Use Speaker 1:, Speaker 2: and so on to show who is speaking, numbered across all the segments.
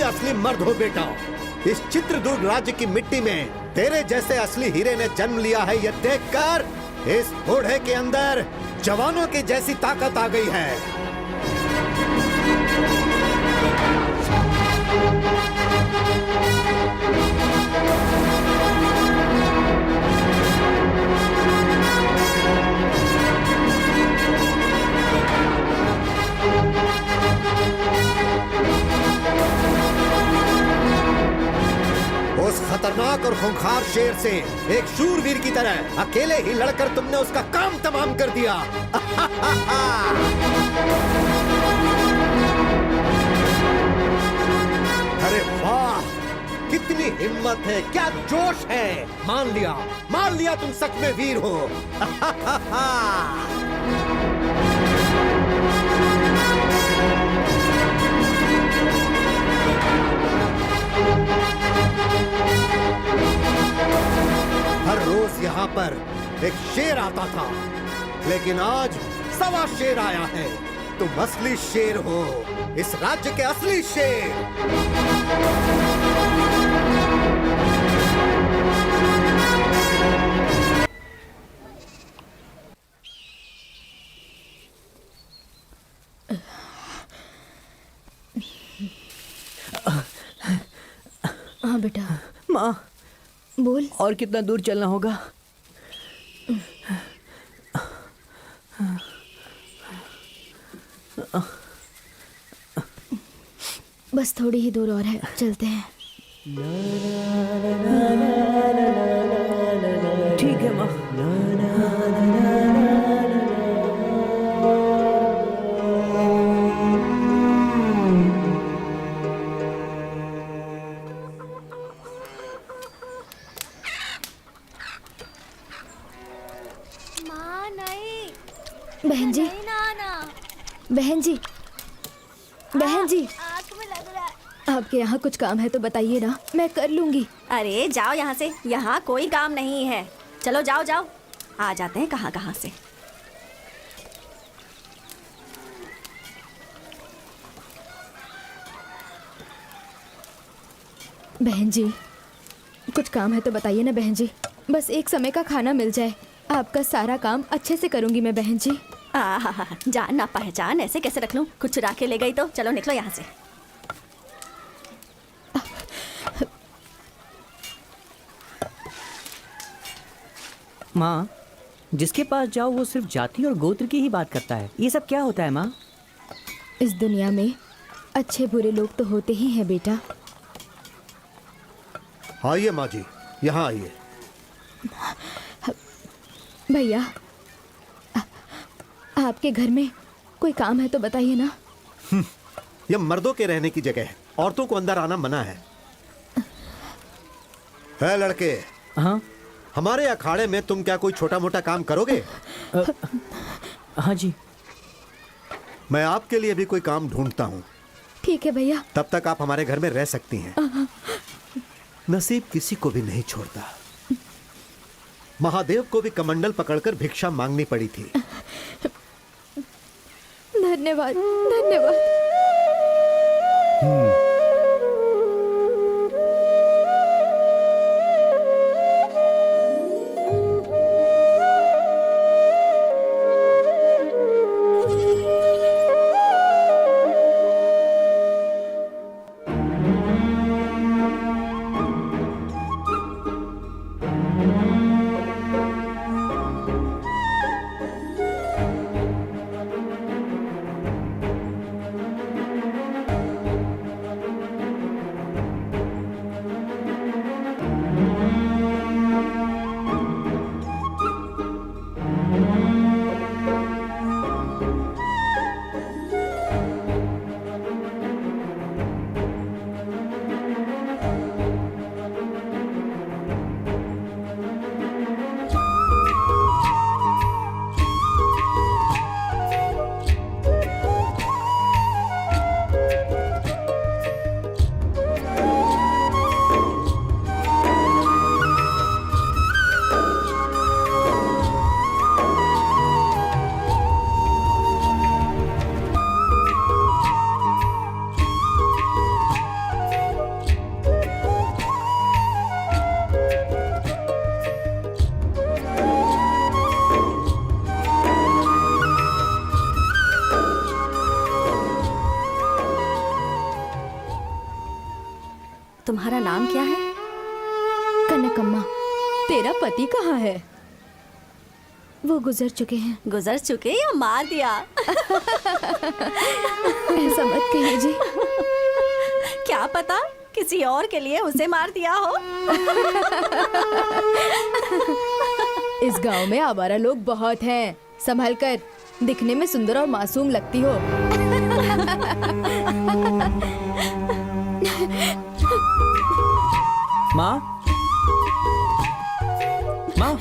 Speaker 1: असली मर्द हो बेटा। इस चित्रदुर्ग राज्य की मिट्टी में तेरे जैसे असली हीरे ने जन्म लिया है, ये देखकर इस बूढ़े के अंदर जवानों की जैसी ताकत आ गई है। उस खतरनाक और खूंखार शेर से एक शूरवीर की तरह अकेले ही लड़कर तुमने उसका काम तमाम कर दिया। अरे वाह, कितनी हिम्मत है, क्या जोश है। मान लिया तुम सच में वीर हो। हर रोज यहाँ पर एक शेर आता था, लेकिन आज सवा शेर आया है। तुम असली शेर हो, इस राज्य के असली शेर।
Speaker 2: हाँ बेटा।
Speaker 3: माँ,
Speaker 2: बोल।
Speaker 3: और कितना दूर चलना होगा?
Speaker 2: बस थोड़ी ही दूर और है, चलते हैं।
Speaker 3: ठीक है माँ।
Speaker 2: बहन जी, बहन जी, बहन जी,
Speaker 4: आँख में लग रहा है।
Speaker 2: आपके यहाँ कुछ काम है तो बताइए ना, मैं कर लूंगी।
Speaker 4: अरे जाओ यहाँ से, यहाँ कोई काम नहीं है। चलो जाओ जाओ, आ जाते हैं कहाँ कहाँ से।
Speaker 2: बहन जी, कुछ काम है तो बताइए ना बहन जी। बस एक समय का खाना मिल जाए, आपका सारा काम अच्छे से करूंगी मैं बहन जी।
Speaker 4: जान ना पहचान ऐसे कैसे रख लूं? कुछ चुरा के ले गई तो चलो निकलो यहाँ से।
Speaker 3: माँ, जिसके पास जाओ वो सिर्फ जाति और गोत्र की ही बात करता है। ये सब क्या होता है माँ?
Speaker 2: इस दुनिया में अच्छे बुरे लोग तो होते ही हैं बेटा।
Speaker 1: आइए माँ जी, यहाँ आइए।
Speaker 2: भैया, आपके घर में कोई काम है तो बताइए ना।
Speaker 1: यह मर्दों के रहने की जगह है, औरतों को अंदर आना मना है। लड़के,
Speaker 3: हाँ
Speaker 1: हमारे अखाड़े में तुम क्या कोई छोटा मोटा काम करोगे?
Speaker 3: हाँ जी।
Speaker 1: मैं आपके लिए भी कोई काम ढूंढता हूँ।
Speaker 2: ठीक है भैया।
Speaker 1: तब तक आप हमारे घर में रह सकती हैं। नसीब किसी को भी नहीं छोड़ता। महादेव को भी कमंडल पकड़कर भिक्षा मांगनी पड़ी थी।
Speaker 2: धन्यवाद धन्यवाद।
Speaker 4: तुम्हारा नाम क्या है?
Speaker 2: कनकम्मा।
Speaker 5: तेरा पति कहाँ है?
Speaker 2: वो गुजर चुके हैं।
Speaker 4: गुजर चुके या मार दिया?
Speaker 2: ऐसा मत कहिए जी।
Speaker 4: क्या पता किसी और के लिए उसे मार दिया हो।
Speaker 5: इस गांव में आवारा लोग बहुत हैं। संभल कर, दिखने में सुंदर और मासूम लगती हो।
Speaker 3: माँ, माँ,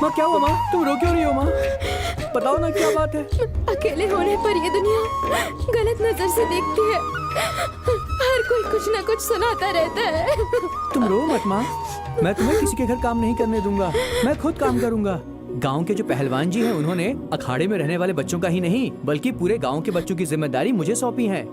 Speaker 3: माँ क्या हुआ माँ? तुम रो क्यों रही हो माँ? बताओ ना क्या बात है?
Speaker 2: अकेले होने पर ये दुनिया गलत नजर से देखती है। हर कोई कुछ ना कुछ सुनाता रहता है।
Speaker 3: तुम रो मत माँ, मैं तुम्हें किसी के घर काम नहीं करने दूंगा। मैं खुद काम करूंगा। गांव के जो पहलवान जी हैं, उन्होंने अखाड़े में रहने वाले बच्चों का ही नहीं बल्कि पूरे गांव के बच्चों की जिम्मेदारी मुझे सौंपी है।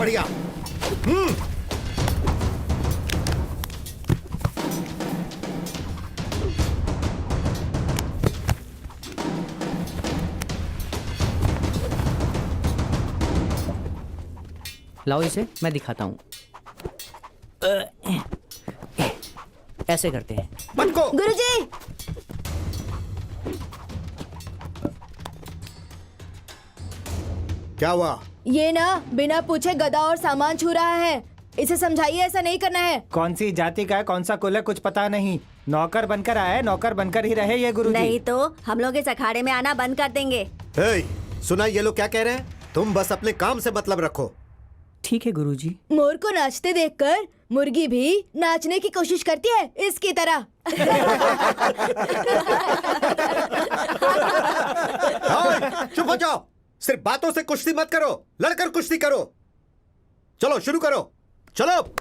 Speaker 1: बढ़िया।
Speaker 3: लाओ इसे, मैं दिखाता हूँ। ऐसे करते हैं।
Speaker 1: पटको।
Speaker 5: गुरुजी,
Speaker 1: क्या हुआ?
Speaker 5: ये ना बिना पूछे गधा और सामान छू रहा है। इसे समझाइए ऐसा नहीं करना है।
Speaker 6: कौन सी जाति का है, कौन सा कुल है, कुछ पता नहीं। नौकर बनकर आया है, नौकर बनकर ही रहे ये गुरुजी।
Speaker 4: नहीं तो हम लोग इस अखाड़े में आना बंद कर देंगे।
Speaker 1: हे, सुना ये लोग क्या कह रहे हैं? तुम बस अपने काम से मतलब रखो।
Speaker 3: ठीक है गुरुजी।
Speaker 5: मोर को नाचते देखकर मुर्गी भी नाचने की कोशिश करती है, इसकी तरह।
Speaker 1: हाय, चुप हो जाओ। सिर्फ बातों से कुश्ती मत करो, लड़कर कुश्ती करो। चलो शुरू करो, चलो।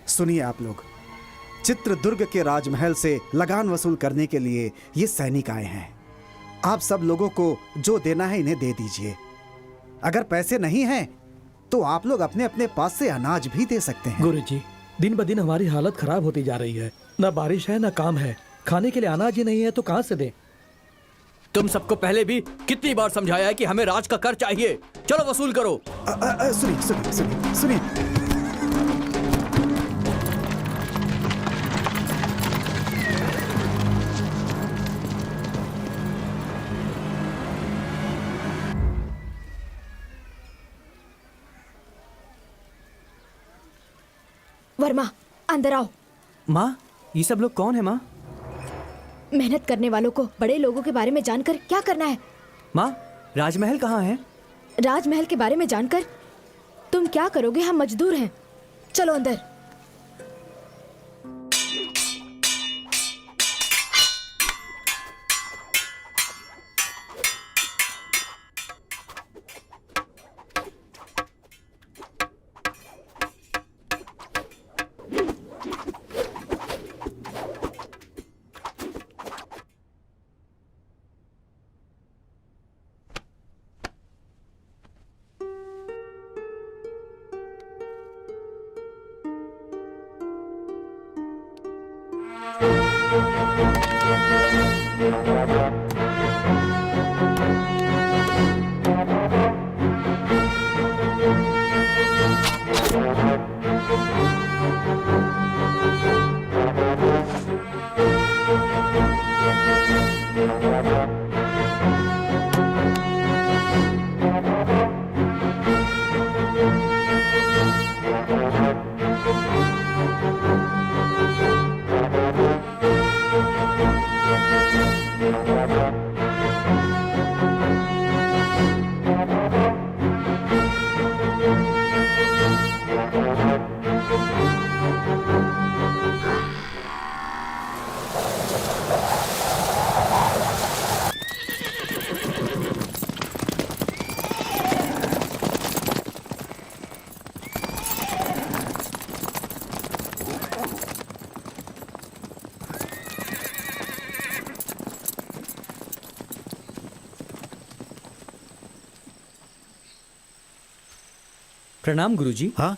Speaker 7: सुनिए आप लोग, चित्रदुर्ग के राजमहल से लगान वसूल करने के लिए ये सैनिक आए हैं। आप सब लोगों को जो देना है इन्हें दे दीजिए। अगर पैसे नहीं हैं तो आप लोग अपने अपने पास से अनाज भी दे सकते हैं।
Speaker 8: गुरुजी, दिन ब दिन हमारी हालत खराब होती जा रही है। न बारिश है न काम है, खाने के लिए अनाज ही नहीं है तो कहाँ से दें?
Speaker 3: तुम सबको पहले भी कितनी बार समझाया है कि हमें राज का कर चाहिए। चलो वसूल करो।
Speaker 7: सुनिए सुनिए सुनिए सुनिए,
Speaker 5: वर्मा, अंदर आओ।
Speaker 3: माँ, ये सब लोग कौन है माँ?
Speaker 5: मेहनत करने वालों को बड़े लोगों के बारे में जानकर क्या करना है?
Speaker 3: माँ, राजमहल कहाँ है?
Speaker 5: राजमहल के बारे में जानकर तुम क्या करोगे? हम मजदूर हैं। चलो अंदर।
Speaker 3: प्रणाम गुरुजी।
Speaker 1: हाँ,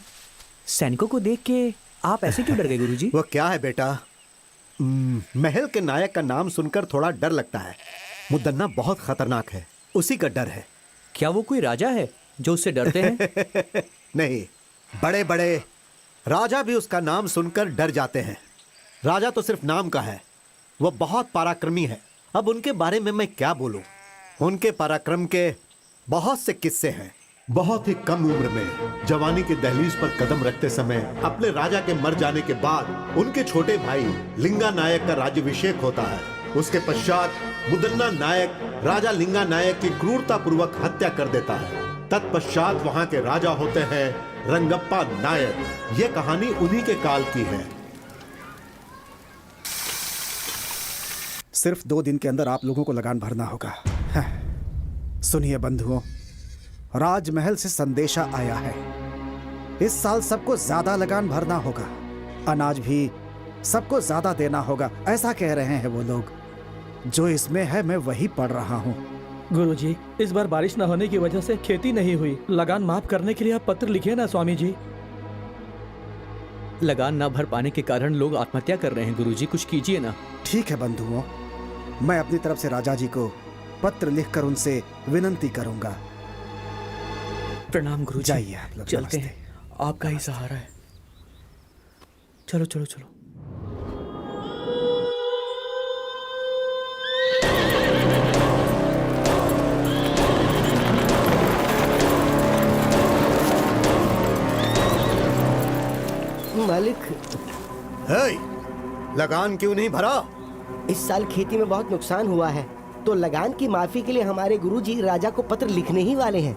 Speaker 3: सैनिकों को देख के आप ऐसे क्यों डर गए गुरुजी?
Speaker 1: वो क्या है बेटा, महल के नायक का नाम सुनकर थोड़ा डर लगता है। मुदन्ना बहुत खतरनाक है, उसी का डर है।
Speaker 3: क्या वो कोई राजा है जो उससे डरते हैं?
Speaker 1: नहीं, बड़े बड़े राजा भी उसका नाम सुनकर डर जाते हैं। राजा तो सिर्फ नाम का है, वो बहुत पराक्रमी है। अब उनके बारे में मैं क्या बोलूं? उनके पराक्रम के बहुत से किस्से हैं। बहुत ही कम उम्र में जवानी के दहलीज पर कदम रखते समय अपने राजा के मर जाने के बाद उनके छोटे भाई लिंगा नायक का राज्याभिषेक होता है। उसके पश्चात मुदन्ना नायक राजा लिंगा नायक की क्रूरता पूर्वक हत्या कर देता है। तत्पश्चात वहां के राजा होते हैं रंगप्पा नायक। ये कहानी उन्हीं के काल की है।
Speaker 7: सिर्फ 2 दिन के अंदर आप लोगों को लगान भरना होगा। सुनिए बंधुओं, राजमहल से संदेशा आया है। इस साल सबको ज्यादा लगान भरना होगा, अनाज भी सबको ज्यादा देना होगा, ऐसा कह रहे हैं वो लोग। जो इसमें है मैं वही पढ़ रहा हूँ।
Speaker 8: गुरुजी, इस बार बारिश न होने की वजह से खेती नहीं हुई। लगान माफ करने के लिए आप पत्र लिखे ना स्वामी जी।
Speaker 3: लगान न भर पाने के कारण लोग आत्महत्या कर रहे हैं गुरुजी, कुछ कीजिए ना।
Speaker 7: ठीक है बंधुओं, मैं अपनी तरफ से राजा जी को पत्र लिखकर उनसे विनंती करूंगा।
Speaker 3: प्रणाम गुरुजी।
Speaker 7: जाइए आप लोग।
Speaker 3: चलते
Speaker 7: नमस्ते।
Speaker 3: हैं, आपका ही सहारा है। चलो चलो चलो।
Speaker 9: मालिक,
Speaker 1: हे, लगान क्यों नहीं भरा?
Speaker 9: इस साल खेती में बहुत नुकसान हुआ है, तो लगान की माफी के लिए हमारे गुरुजी राजा को पत्र लिखने ही वाले हैं।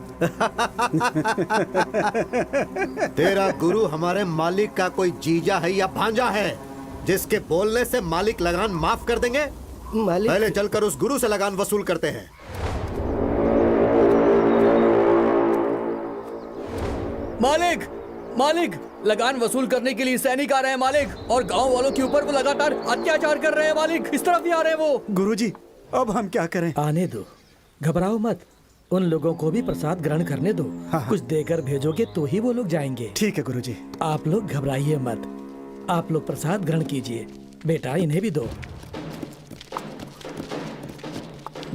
Speaker 1: तेरा गुरु हमारे मालिक का कोई जीजा है या भांजा है जिसके बोलने से मालिक लगान माफ कर देंगे?
Speaker 9: मालिक,
Speaker 1: पहले चलकर उस गुरु से लगान वसूल करते हैं।
Speaker 3: मालिक, मालिक, लगान वसूल करने के लिए सैनिक आ रहे हैं मालिक, और गांव वालों के ऊपर वो लगातार अत्याचार कर रहे हैं मालिक। इस तरफ भी आ रहे हैं वो।
Speaker 7: गुरुजी, अब हम क्या करें?
Speaker 8: आने दो, घबराओ मत। उन लोगों को भी प्रसाद ग्रहण करने दो।
Speaker 7: हाँ।
Speaker 8: कुछ देकर भेजोगे तो ही वो लोग जाएंगे।
Speaker 7: ठीक है गुरुजी।
Speaker 8: आप लोग घबराइए मत, आप लोग प्रसाद ग्रहण कीजिए। बेटा इन्हें भी दो,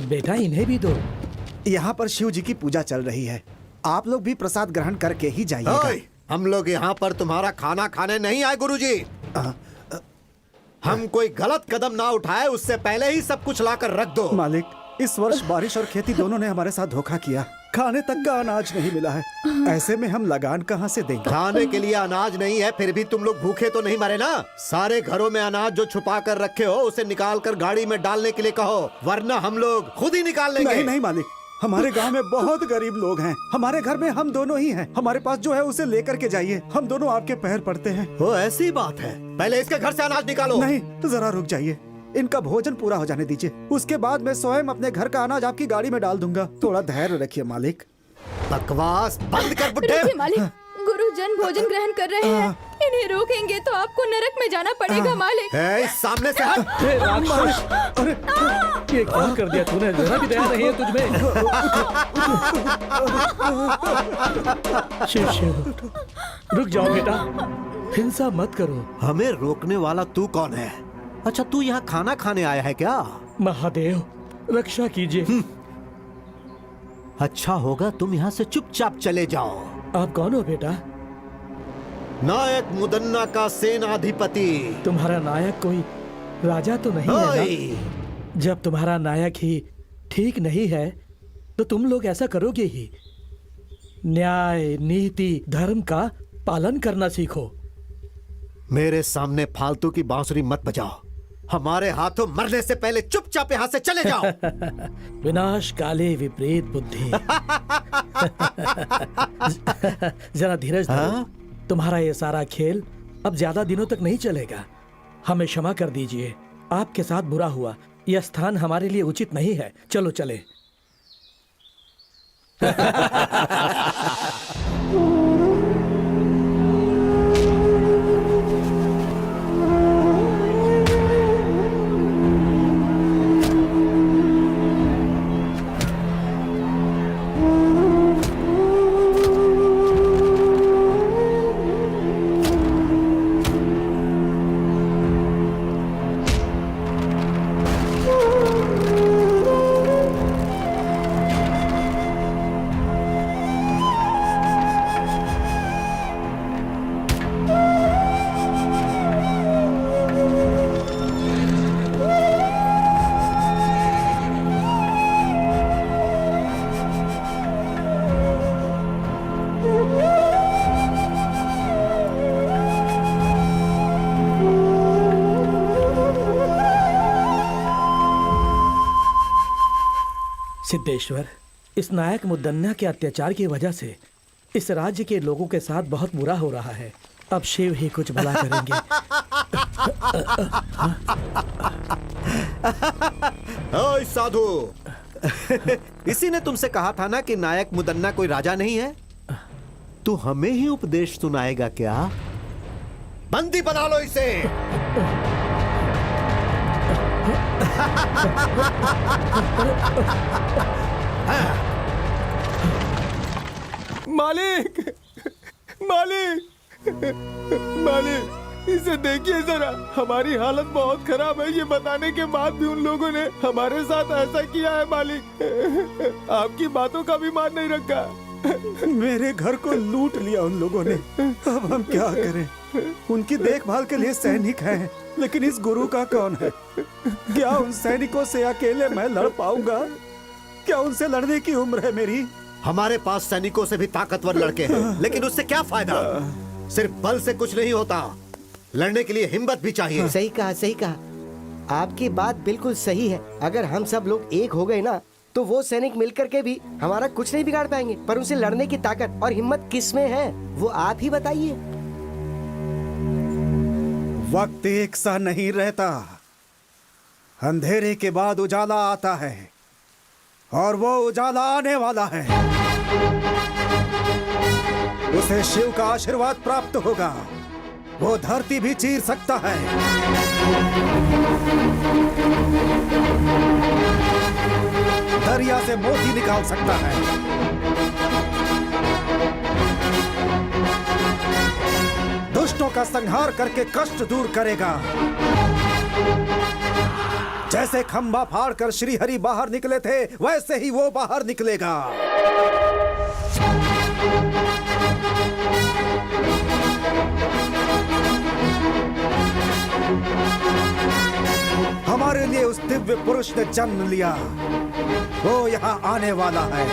Speaker 8: बेटा इन्हें भी दो।
Speaker 7: यहाँ पर शिव जी की पूजा चल रही है, आप लोग भी प्रसाद ग्रहण करके ही जाइएगा।
Speaker 1: ओए, हम लोग यहाँ पर तुम्हारा खाना खाने नहीं आए गुरुजी। हम कोई गलत कदम ना उठाए उससे पहले ही सब कुछ लाकर रख दो।
Speaker 7: मालिक, इस वर्ष बारिश और खेती दोनों ने हमारे साथ धोखा किया। खाने तक का अनाज नहीं मिला है, ऐसे में हम लगान कहाँ से देंगे?
Speaker 1: खाने के लिए अनाज नहीं है, फिर भी तुम लोग भूखे तो नहीं मरे ना? सारे घरों में अनाज जो छुपा कर रखे हो उसे निकाल कर गाड़ी में डालने के लिए कहो, वरना हम लोग खुद ही निकाल लेंगे।
Speaker 7: नहीं नहीं मालिक, हमारे गांव में बहुत गरीब लोग हैं। हमारे घर में हम दोनों ही हैं। हमारे पास जो है उसे लेकर के जाइए, हम दोनों आपके पैर पड़ते हैं।
Speaker 1: वो ऐसी बात है, पहले इसके घर से अनाज निकालो।
Speaker 7: नहीं, जरा रुक जाइए, इनका भोजन पूरा हो जाने दीजिए, उसके बाद मैं स्वयं अपने घर का अनाज आपकी गाड़ी में डाल दूंगा। थोड़ा धैर्य रखिए मालिक।
Speaker 1: बकवास बंद कर बुड्ढे।
Speaker 2: रुकिए मालिक, गुरुजन भोजन ग्रहण कर रहे हैं, इन्हें रोकेंगे तो आपको नरक में जाना पड़ेगा मालिक।
Speaker 1: ए, सामने से हट।
Speaker 8: हे राक्षस, ये क्या कर दिया तूने? जरा भी दया नहीं है तुझमें। शिव शिव, रुक जाओ बेटा, हिंसा मत करो।
Speaker 1: हमें रोकने वाला तू कौन है? अच्छा, तू यहाँ खाना खाने आया है क्या?
Speaker 8: महादेव, रक्षा कीजिए।
Speaker 1: अच्छा होगा तुम यहाँ से चुपचाप चले जाओ।
Speaker 8: आप कौन हो बेटा?
Speaker 7: नायक मुदन्ना का सेनाधिपति।
Speaker 8: तुम्हारा नायक कोई राजा तो नहीं है
Speaker 7: ओए!
Speaker 8: ना? जब तुम्हारा नायक ही ठीक नहीं है तो तुम लोग ऐसा करोगे ही। न्याय, नीति, धर्म का पालन करना सीखो।
Speaker 1: मेरे सामने फालतू की बांसुरी मत बजाओ। हमारे हाथों मरने से पहले चुपचाप यहाँ से चले जाओ।
Speaker 8: विनाश काले विपरीत बुद्धि। जरा धीरज धरो।
Speaker 1: हाँ?
Speaker 8: तुम्हारा ये सारा खेल अब ज्यादा दिनों तक नहीं चलेगा। हमें क्षमा कर दीजिए, आपके साथ बुरा हुआ। यह स्थान हमारे लिए उचित नहीं है। चलो चले। सिद्धेश्वर, इस नायक मुदन्ना के अत्याचार की वजह से इस राज्य के लोगों के साथ बहुत बुरा हो रहा है। अब शिव ही कुछ भला करेंगे।
Speaker 1: ओए साधु, इसी ने तुमसे कहा था ना कि नायक मुदन्ना कोई राजा नहीं है। तू हमें ही उपदेश सुनाएगा क्या? बंदी बना लो इसे।
Speaker 6: मालिक, मालिक, मालिक, इसे देखिए जरा, हमारी हालत बहुत खराब है। ये बताने के बाद भी उन लोगों ने हमारे साथ ऐसा किया है मालिक। आपकी बातों का भी मान नहीं रखा।
Speaker 7: मेरे घर को लूट लिया उन लोगों ने। अब हम क्या करें? उनकी देखभाल के लिए सैनिक हैं, लेकिन इस गुरु का कौन है? क्या उन सैनिकों से अकेले मैं लड़ पाऊंगा? क्या उनसे लड़ने की उम्र है मेरी?
Speaker 1: हमारे पास सैनिकों से भी ताकतवर लड़के हैं, लेकिन उससे क्या फायदा? सिर्फ बल से कुछ नहीं होता, लड़ने के लिए हिम्मत भी चाहिए।
Speaker 9: सही कहा, सही कहा। आपकी बात बिल्कुल सही है। अगर हम सब लोग एक हो गए ना, तो वो सैनिक मिलकर के भी हमारा कुछ नहीं बिगाड़ पाएंगे। पर उनसे लड़ने की ताकत और हिम्मत किस में है, वो आप ही बताइए।
Speaker 7: वक्त एक सा नहीं रहता। अंधेरे के बाद उजाला आता है, और वो उजाला आने वाला है। उसे शिव का आशीर्वाद प्राप्त होगा। वो धरती भी चीर सकता है। दरिया से मोती निकाल सकता है। दुष्टों का संहार करके कष्ट दूर करेगा। जैसे खंभा फाड़कर श्री हरि बाहर निकले थे, वैसे ही वो बाहर निकलेगा। हमारे लिए उस दिव्य पुरुष ने जन्म लिया। वो यहाँ आने वाला है।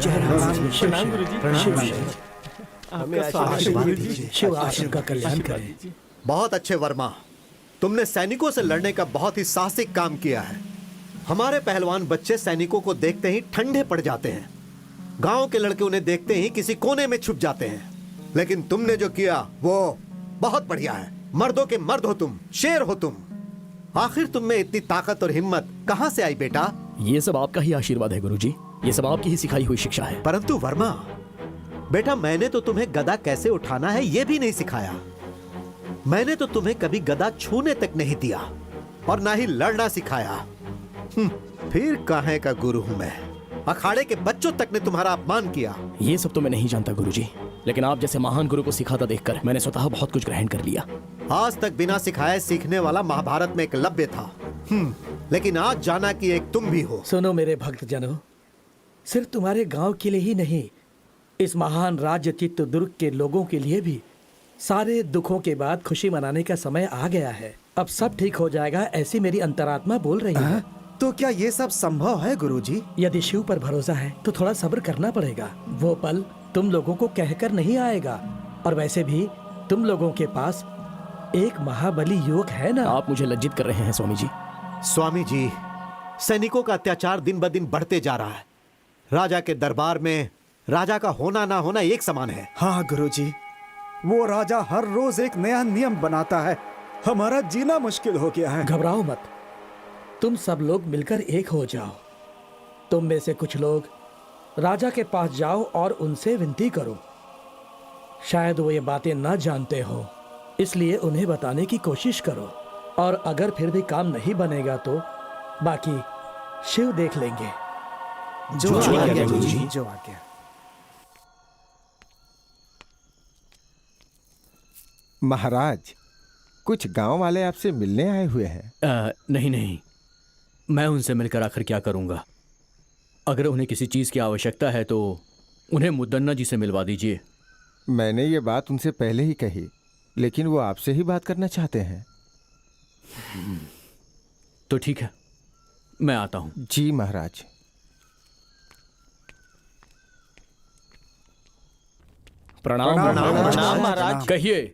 Speaker 8: प्रणाम गुरुजी। शिव आप सबका कल्याण करें।
Speaker 1: बहुत अच्छे वर्मा, तुमने सैनिकों से लड़ने का बहुत ही साहसिक काम किया है। हमारे पहलवान बच्चे सैनिकों को देखते ही ठंडे पड़ जाते हैं। गांव के लड़के उन्हें देखते ही किसी कोने में छुप जाते हैं। लेकिन तुमने जो किया वो बहुत बढ़िया है। मर्दों के मर्द हो तुम, शेर हो तुम। आखिर तुम में इतनी ताकत और हिम्मत कहां से आई बेटा?
Speaker 10: ये सब आपका ही आशीर्वाद है गुरुजी। ये सब आपकी ही सिखाई हुई शिक्षा है।
Speaker 1: परंतु वर्मा बेटा, मैंने तो तुम्हें गदा कैसे उठाना है ये भी नहीं सिखाया। मैंने तो तुम्हें कभी गदा छूने तक नहीं दिया और ना ही लड़ना सिखाया। फिर काहे का गुरु हूं मैं? अखाड़े के बच्चों तक ने तुम्हारा अपमान किया।
Speaker 10: ये सब तो मैं नहीं जानता गुरुजी, लेकिन आप जैसे महान गुरु को सिखाता देखकर मैंने स्वतः बहुत कुछ ग्रहण कर लिया।
Speaker 1: आज तक बिना सिखाए सीखने वाला महाभारत में एकलव्य था, लेकिन आज जाना कि एक तुम भी हो।
Speaker 8: सुनो मेरे भक्त जनों, सिर्फ तुम्हारे गांव के लिए ही नहीं, इस महान राज्य चित्रदुर्ग के लोगों के लिए भी सारे दुखों के बाद खुशी मनाने का समय आ गया है। अब सब ठीक हो जाएगा, ऐसी मेरी अंतरात्मा बोल रही है।
Speaker 7: तो क्या ये सब संभव है गुरुजी?
Speaker 8: यदि शिव पर भरोसा है तो थोड़ा सब्र करना पड़ेगा। वो पल तुम लोगों को कहकर नहीं आएगा। और वैसे भी तुम लोगों के पास एक महाबली युवक है ना।
Speaker 10: आप मुझे लज्जित कर रहे हैं स्वामी जी।
Speaker 1: स्वामी जी, सैनिकों का अत्याचार दिन ब दिन बढ़ते जा रहा है। राजा के दरबार में राजा का होना ना होना एक समान है।
Speaker 7: हाँ गुरुजी, वो राजा हर रोज एक नया नियम बनाता है। हमारा जीना मुश्किल हो गया है।
Speaker 8: घबराओ मत, तुम सब लोग मिलकर एक हो जाओ। तुम में से कुछ लोग राजा के पास जाओ और उनसे विनती करो। शायद वो ये बातें ना जानते हो, इसलिए उन्हें बताने की कोशिश करो। और अगर फिर भी काम नहीं बनेगा तो बाकी शिव देख लेंगे।
Speaker 7: जो आज्ञा गुरुजी, जो आज्ञा।
Speaker 6: महाराज, कुछ गांव वाले आपसे मिलने आए हुए हैं।
Speaker 3: नहीं, मैं उनसे मिलकर आखिर क्या करूंगा। अगर उन्हें किसी चीज की आवश्यकता है तो उन्हें मुद्दन्ना जी से मिलवा दीजिए।
Speaker 6: मैंने ये बात उनसे पहले ही कही, लेकिन वो आपसे ही बात करना चाहते हैं।
Speaker 3: तो ठीक है, मैं आता हूं।
Speaker 6: जी महाराज।
Speaker 10: प्रणाम
Speaker 9: महाराज।
Speaker 3: कहिए,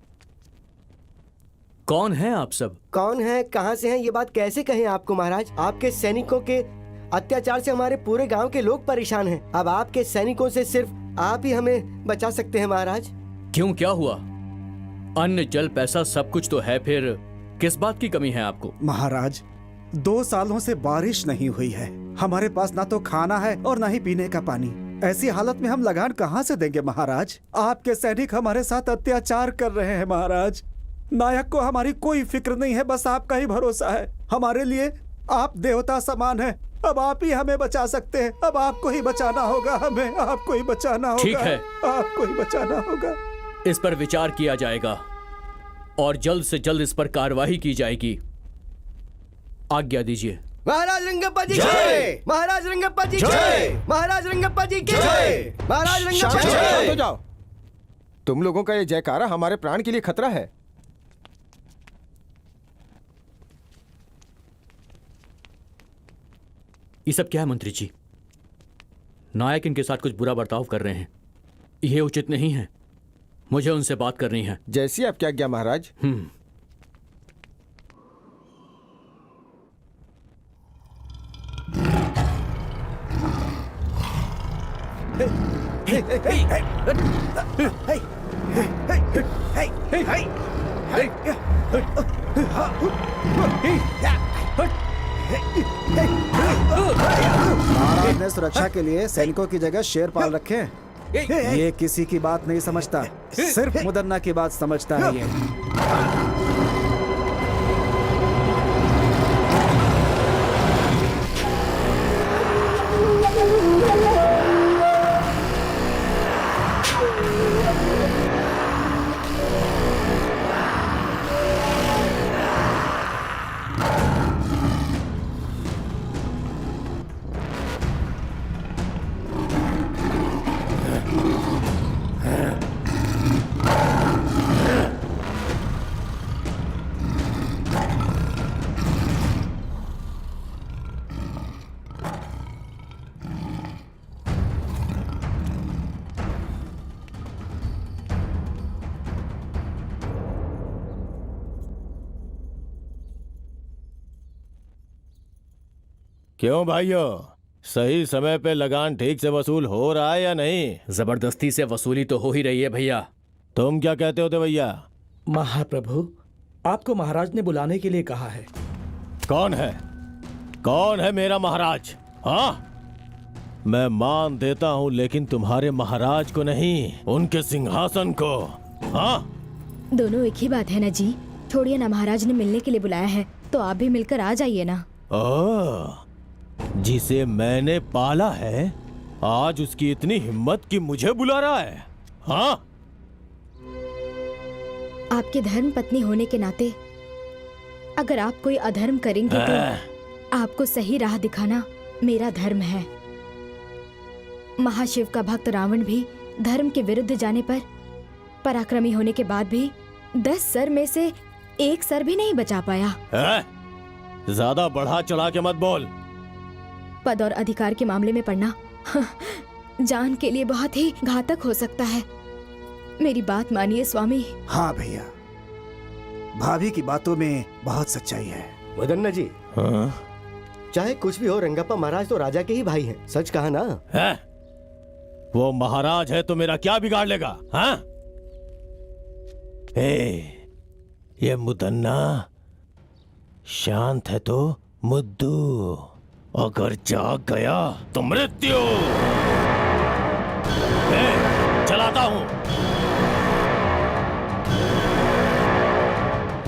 Speaker 3: कौन हैं आप सब?
Speaker 9: कौन है, कहाँ से हैं, ये बात कैसे कहें आपको महाराज? आपके सैनिकों के अत्याचार से हमारे पूरे गांव के लोग परेशान हैं। अब आपके सैनिकों से सिर्फ आप ही हमें बचा सकते हैं महाराज।
Speaker 3: क्यों, क्या हुआ? अन्न जल पैसा सब कुछ तो है, फिर किस बात की कमी है आपको?
Speaker 7: महाराज, 2 सालों से बारिश नहीं हुई है। हमारे पास ना तो खाना है और ना ही पीने का पानी। ऐसी हालत में हम लगान कहाँ से देंगे महाराज? आपके सैनिक हमारे साथ अत्याचार कर रहे हैं महाराज। नायक को हमारी कोई फिक्र नहीं है, बस आपका ही भरोसा है। हमारे लिए आप देवता समान हैं। अब आप ही हमें बचा सकते हैं। अब आपको ही बचाना होगा, हमें आपको ही बचाना होगा।
Speaker 3: ठीक है,
Speaker 7: आपको ही बचाना होगा।
Speaker 3: इस पर विचार किया जाएगा और जल्द से जल्द इस पर कार्रवाई की जाएगी। आज्ञा दीजिए।
Speaker 9: महाराज रंगप्पा जी जय। महाराज रंगप्पा जी जय। महाराज रंगप्पा जी की जय। महाराज रंगप्पा जी
Speaker 6: शांत हो
Speaker 9: जय।
Speaker 6: जाओ। तुम लोगों का ये जयकारा हमारे प्राण के लिए खतरा है।
Speaker 3: ये सब क्या है मंत्री जी? नायक इनके साथ कुछ बुरा बर्ताव कर रहे हैं, यह उचित नहीं है। मुझे उनसे बात करनी है।
Speaker 6: जैसी आपकी आज्ञा महाराज।
Speaker 7: महाराज ने सुरक्षा के लिए सैनिकों की जगह शेर पाल रखे हैं। ये किसी की बात नहीं समझता, सिर्फ मुदन्ना की बात समझता है ये।
Speaker 10: क्यों भाइयों, सही समय पे लगान ठीक से वसूल हो रहा है या नहीं?
Speaker 3: जबरदस्ती से वसूली तो हो ही रही है भैया।
Speaker 10: तुम क्या कहते हो भैया?
Speaker 8: महाप्रभु, आपको महाराज ने बुलाने के लिए कहा है।
Speaker 10: कौन है? कौन है मेरा महाराज? हाँ, मैं मान देता हूँ, लेकिन तुम्हारे महाराज को नहीं, उनके सिंहासन को। हाँ,
Speaker 2: दोनों एक ही बात है ना जी। छोड़िए ना, महाराज ने मिलने के लिए बुलाया है तो आप भी मिलकर आ जाइए ना।
Speaker 10: जिसे मैंने पाला है, आज उसकी इतनी हिम्मत कि मुझे बुला रहा है। हाँ,
Speaker 2: आपके धर्म पत्नी होने के नाते अगर आप कोई अधर्म करेंगे तो आपको सही राह दिखाना मेरा धर्म है। महाशिव का भक्त रावण भी धर्म के विरुद्ध जाने पर पराक्रमी होने के बाद भी 10 सर में से 1 सर भी नहीं बचा पाया।
Speaker 10: ज्यादा बढ़ा चढ़ा के मत बोल।
Speaker 2: पद और अधिकार के मामले में पड़ना जान के लिए बहुत ही घातक हो सकता है। मेरी बात मानिए स्वामी।
Speaker 7: हाँ भैया, भाभी की बातों में बहुत सच्चाई है।
Speaker 9: मुदन्ना जी,
Speaker 10: हाँ?
Speaker 9: चाहे कुछ भी हो, रंगप्पा महाराज तो राजा के ही भाई हैं। सच कहा ना?
Speaker 10: है? वो महाराज है तो मेरा क्या बिगाड़ लेगा? हाँ? ये मुदन्ना शांत है तो मुद्दू, अगर जाग गया तो मृत्यु। चलाता हूं।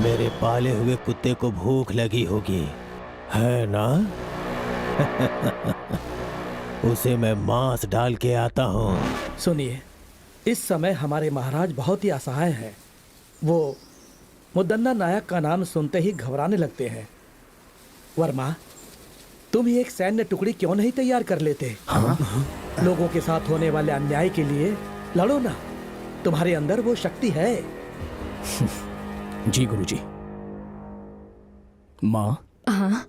Speaker 10: मेरे पाले हुए कुत्ते को भूख लगी होगी, है ना? उसे मैं मांस डाल के आता हूँ।
Speaker 8: सुनिए, इस समय हमारे महाराज बहुत ही असहाय हैं। वो मुदन्ना नायक का नाम सुनते ही घबराने लगते हैं। वर्मा, तुम ही एक सैन्य टुकड़ी क्यों नहीं तैयार कर लेते?
Speaker 7: हाँ?
Speaker 8: लोगों के साथ होने वाले अन्याय के लिए लड़ो ना। तुम्हारे अंदर वो शक्ति है।
Speaker 10: जी गुरुजी। माँ,
Speaker 2: हाँ,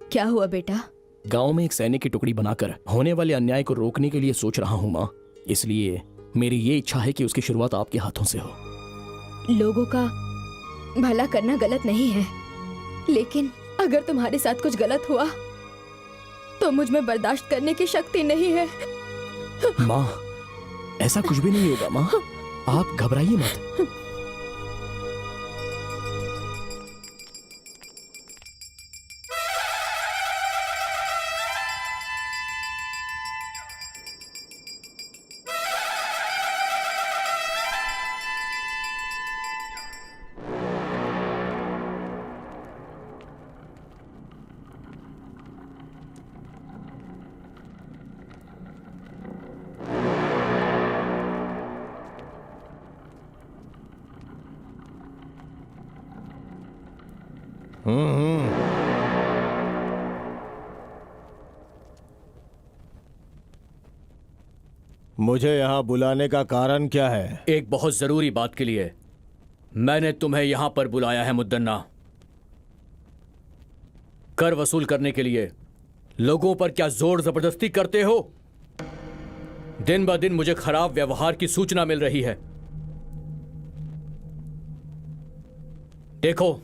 Speaker 2: क्या हुआ बेटा?
Speaker 10: गांव में एक सैनिक की टुकड़ी बनाकर होने वाले अन्याय को रोकने के लिए सोच रहा हूँ माँ। इसलिए मेरी ये इच्छा है कि उसकी शुरुआत आपके हाथों से हो।
Speaker 2: लोगों का भला करना गलत नहीं है, लेकिन अगर तुम्हारे साथ कुछ गलत हुआ तो मुझ में बर्दाश्त करने की शक्ति नहीं है।
Speaker 10: माँ, ऐसा कुछ भी नहीं होगा माँ, आप घबराइए मत। मुझे यहाँ बुलाने का कारण क्या है?
Speaker 3: एक बहुत जरूरी बात के लिए मैंने तुम्हें यहां पर बुलाया है मुद्दन्ना। कर वसूल करने के लिए लोगों पर क्या जोर जबरदस्ती करते हो? दिन ब दिन मुझे खराब व्यवहार की सूचना मिल रही है। देखो,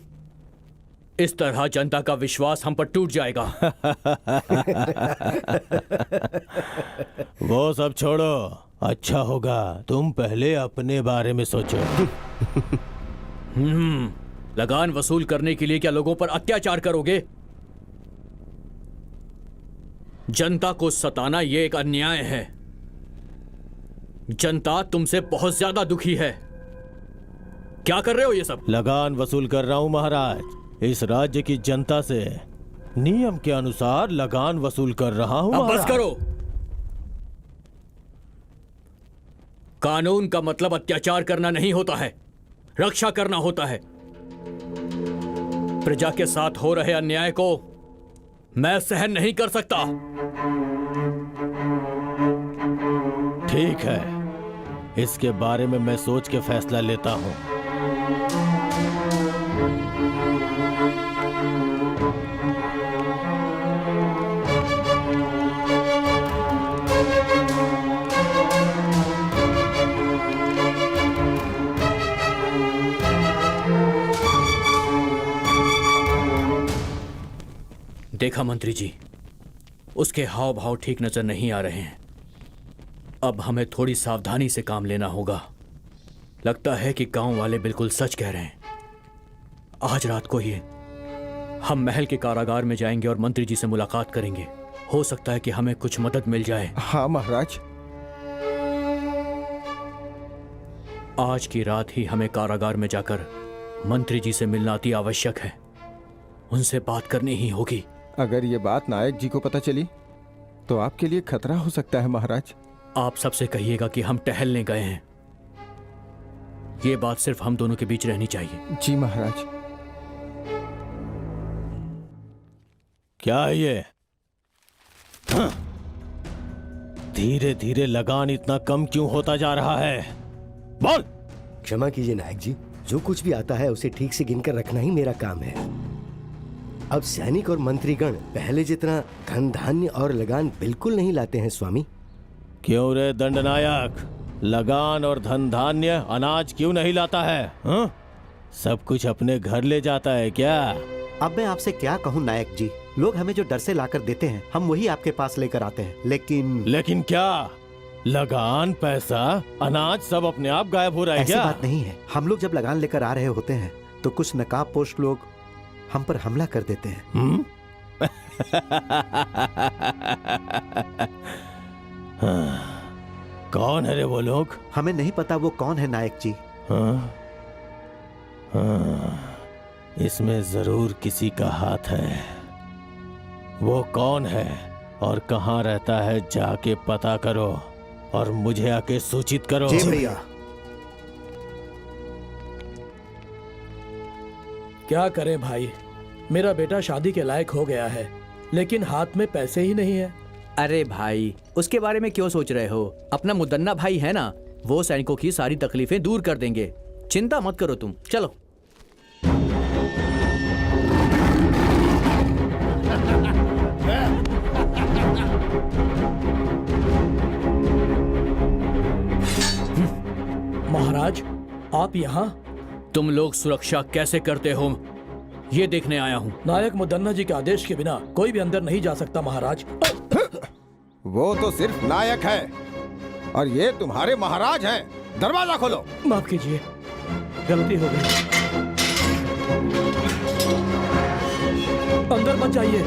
Speaker 3: इस तरह जनता का विश्वास हम पर टूट जाएगा।
Speaker 10: वो सब छोड़ो, अच्छा होगा तुम पहले अपने बारे में सोचो।
Speaker 3: लगान वसूल करने के लिए क्या लोगों पर अत्याचार करोगे? जनता को सताना यह एक अन्याय है। जनता तुमसे बहुत ज्यादा दुखी है। क्या कर रहे हो ये सब?
Speaker 10: लगान वसूल कर रहा हूं महाराज। इस राज्य की जनता से नियम के अनुसार लगान वसूल कर रहा हूं।
Speaker 3: अब बस करो। कानून का मतलब अत्याचार करना नहीं होता है, रक्षा करना होता है। प्रजा के साथ हो रहे अन्याय को मैं सहन नहीं कर सकता।
Speaker 10: ठीक है, इसके बारे में मैं सोच के फैसला लेता हूं।
Speaker 3: देखा मंत्री जी, उसके हाव भाव ठीक नजर नहीं आ रहे हैं। अब हमें थोड़ी सावधानी से काम लेना होगा। लगता है कि गांव वाले बिल्कुल सच कह रहे हैं। आज रात को ही हम महल के कारागार में जाएंगे और मंत्री जी से मुलाकात करेंगे। हो सकता है कि हमें कुछ मदद मिल जाए।
Speaker 6: हाँ महाराज।
Speaker 3: आज की रात ही हमें कारागार में जाकर मंत्री जी से मिलना अति आवश्यक है। उनसे बात करनी ही होगी।
Speaker 6: अगर ये बात नायक जी को पता चली तो आपके लिए खतरा हो सकता है महाराज।
Speaker 3: आप सबसे कहिएगा कि हम टहलने गए हैं। ये बात सिर्फ हम दोनों के बीच रहनी चाहिए।
Speaker 6: जी महाराज।
Speaker 10: क्या है ये? धीरे धीरे लगान इतना कम क्यों होता जा रहा है? बोल।
Speaker 9: क्षमा कीजिए नायक जी, जो कुछ भी आता है उसे ठीक से गिनकर रखना ही मेरा काम है। अब सैनिक और मंत्रीगण पहले जितना धन धान्य और लगान बिल्कुल नहीं लाते हैं स्वामी।
Speaker 10: क्यों रे दंडनायक, लगान और धन धान्य अनाज क्यों नहीं लाता है? हाँ? सब कुछ अपने घर ले जाता है क्या?
Speaker 1: अब मैं आपसे क्या कहूँ नायक जी, लोग हमें जो डर से लाकर देते हैं हम वही आपके पास लेकर आते हैं। लेकिन
Speaker 10: क्या लगान, पैसा, अनाज सब अपने आप गायब हो रहा है
Speaker 1: ऐसी
Speaker 10: क्या?
Speaker 1: बात नहीं है। हम लोग जब लगान लेकर आ रहे होते हैं तो कुछ नकाबपोश लोग हम पर हमला कर देते हैं।
Speaker 10: कौन है रे वो लोग?
Speaker 1: हमें नहीं पता वो कौन है नायक जी।
Speaker 10: इसमें जरूर किसी का हाथ है। वो कौन है और कहाँ रहता है जाके पता करो और मुझे आके सूचित करो।
Speaker 1: जी भैया।
Speaker 8: क्या करें भाई, मेरा बेटा शादी के लायक हो गया है लेकिन हाथ में पैसे ही नहीं है।
Speaker 3: अरे भाई, उसके बारे में क्यों सोच रहे हो? अपना मुदन्ना भाई है ना, वो सैनिकों की सारी तकलीफें दूर कर देंगे। चिंता मत करो तुम, चलो।
Speaker 8: महाराज, आप यहाँ?
Speaker 3: तुम लोग सुरक्षा कैसे करते हो ये देखने आया हूँ।
Speaker 8: नायक मुदन्ना जी के आदेश के बिना कोई भी अंदर नहीं जा सकता महाराज।
Speaker 6: वो तो सिर्फ नायक है और ये तुम्हारे महाराज हैं। दरवाजा खोलो।
Speaker 8: माफ कीजिए, गलती हो गई। अंदर मत जाइए।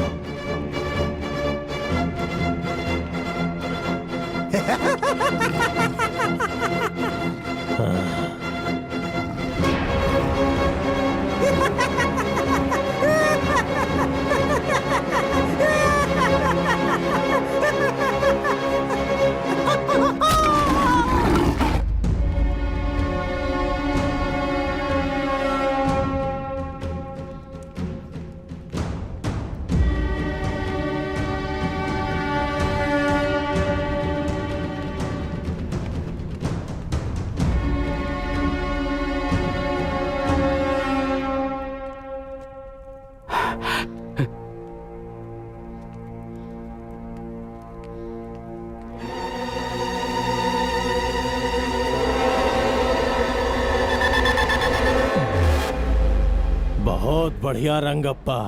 Speaker 10: बहुत बढ़िया रंगप्पा,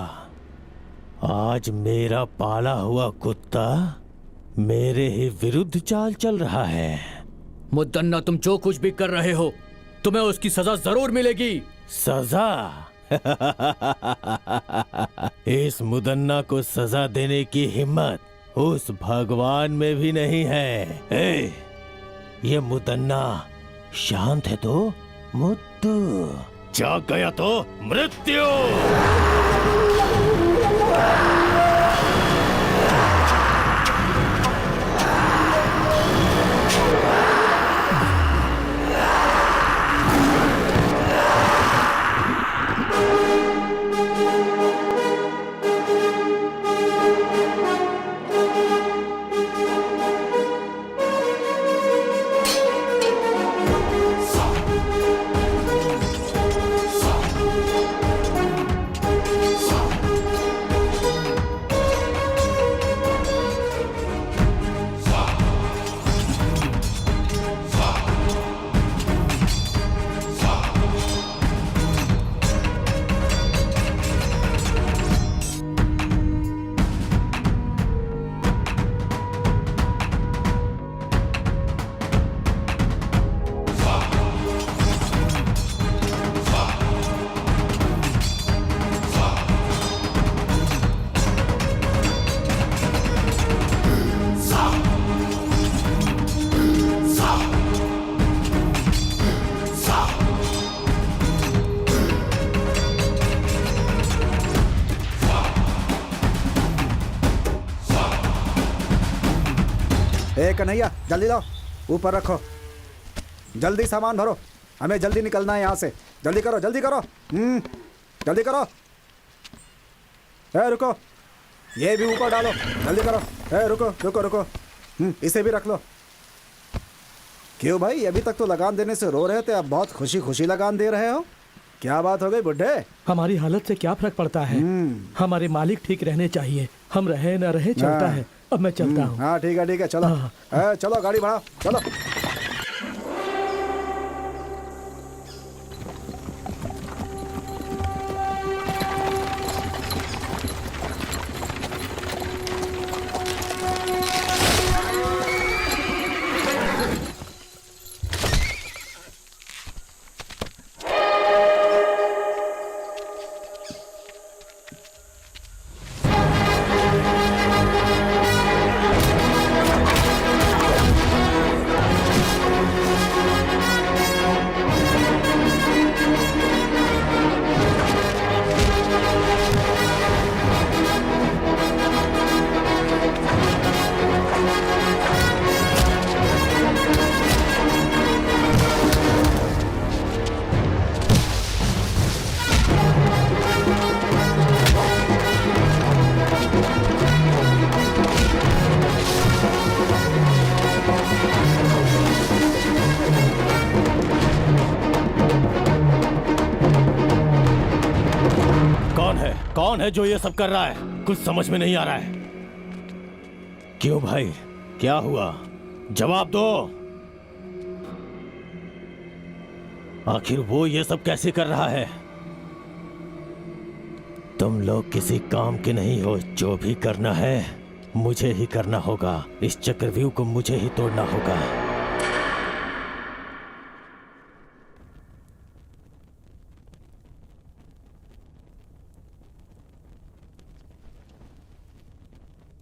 Speaker 10: आज मेरा पाला हुआ कुत्ता मेरे ही विरुद्ध चाल चल रहा है।
Speaker 3: मुदन्ना, तुम जो कुछ भी कर रहे हो तुम्हें उसकी सजा जरूर मिलेगी।
Speaker 10: सजा? इस मुदन्ना को सजा देने की हिम्मत उस भगवान में भी नहीं है। ये मुदन्ना शांत है तो मुद्दू, जाग गया तो मृत्यु।
Speaker 7: कन्हैया जल्दी लाओ, ऊपर रखो, जल्दी सामान भरो, हमें जल्दी निकलना है यहाँ से। जल्दी करो, जल्दी करो, जल्दी करो। ए रुको, ये भी ऊपर डालो, जल्दी करो। ए रुको रुको रुको, इसे भी रख लो। क्यों भाई, अभी तक तो लगान देने से रो रहे थे, अब बहुत खुशी खुशी लगान दे रहे हो? क्या बात हो गई बुड्ढे?
Speaker 8: हमारी हालत से क्या फर्क पड़ता है, हमारे मालिक ठीक रहने चाहिए, हम रहे न रहे चलता है। अब मैं चलता हूँ।
Speaker 7: हाँ ठीक है, चलो। चलो गाड़ी बढ़ाओ, चलो।
Speaker 10: कौन है जो ये सब कर रहा है? कुछ समझ में नहीं आ रहा है। क्यों भाई, क्या हुआ? जवाब दो। आखिर वो ये सब कैसे कर रहा है? तुम लोग किसी काम के नहीं हो। जो भी करना है मुझे ही करना होगा। इस चक्रव्यूह को मुझे ही तोड़ना होगा।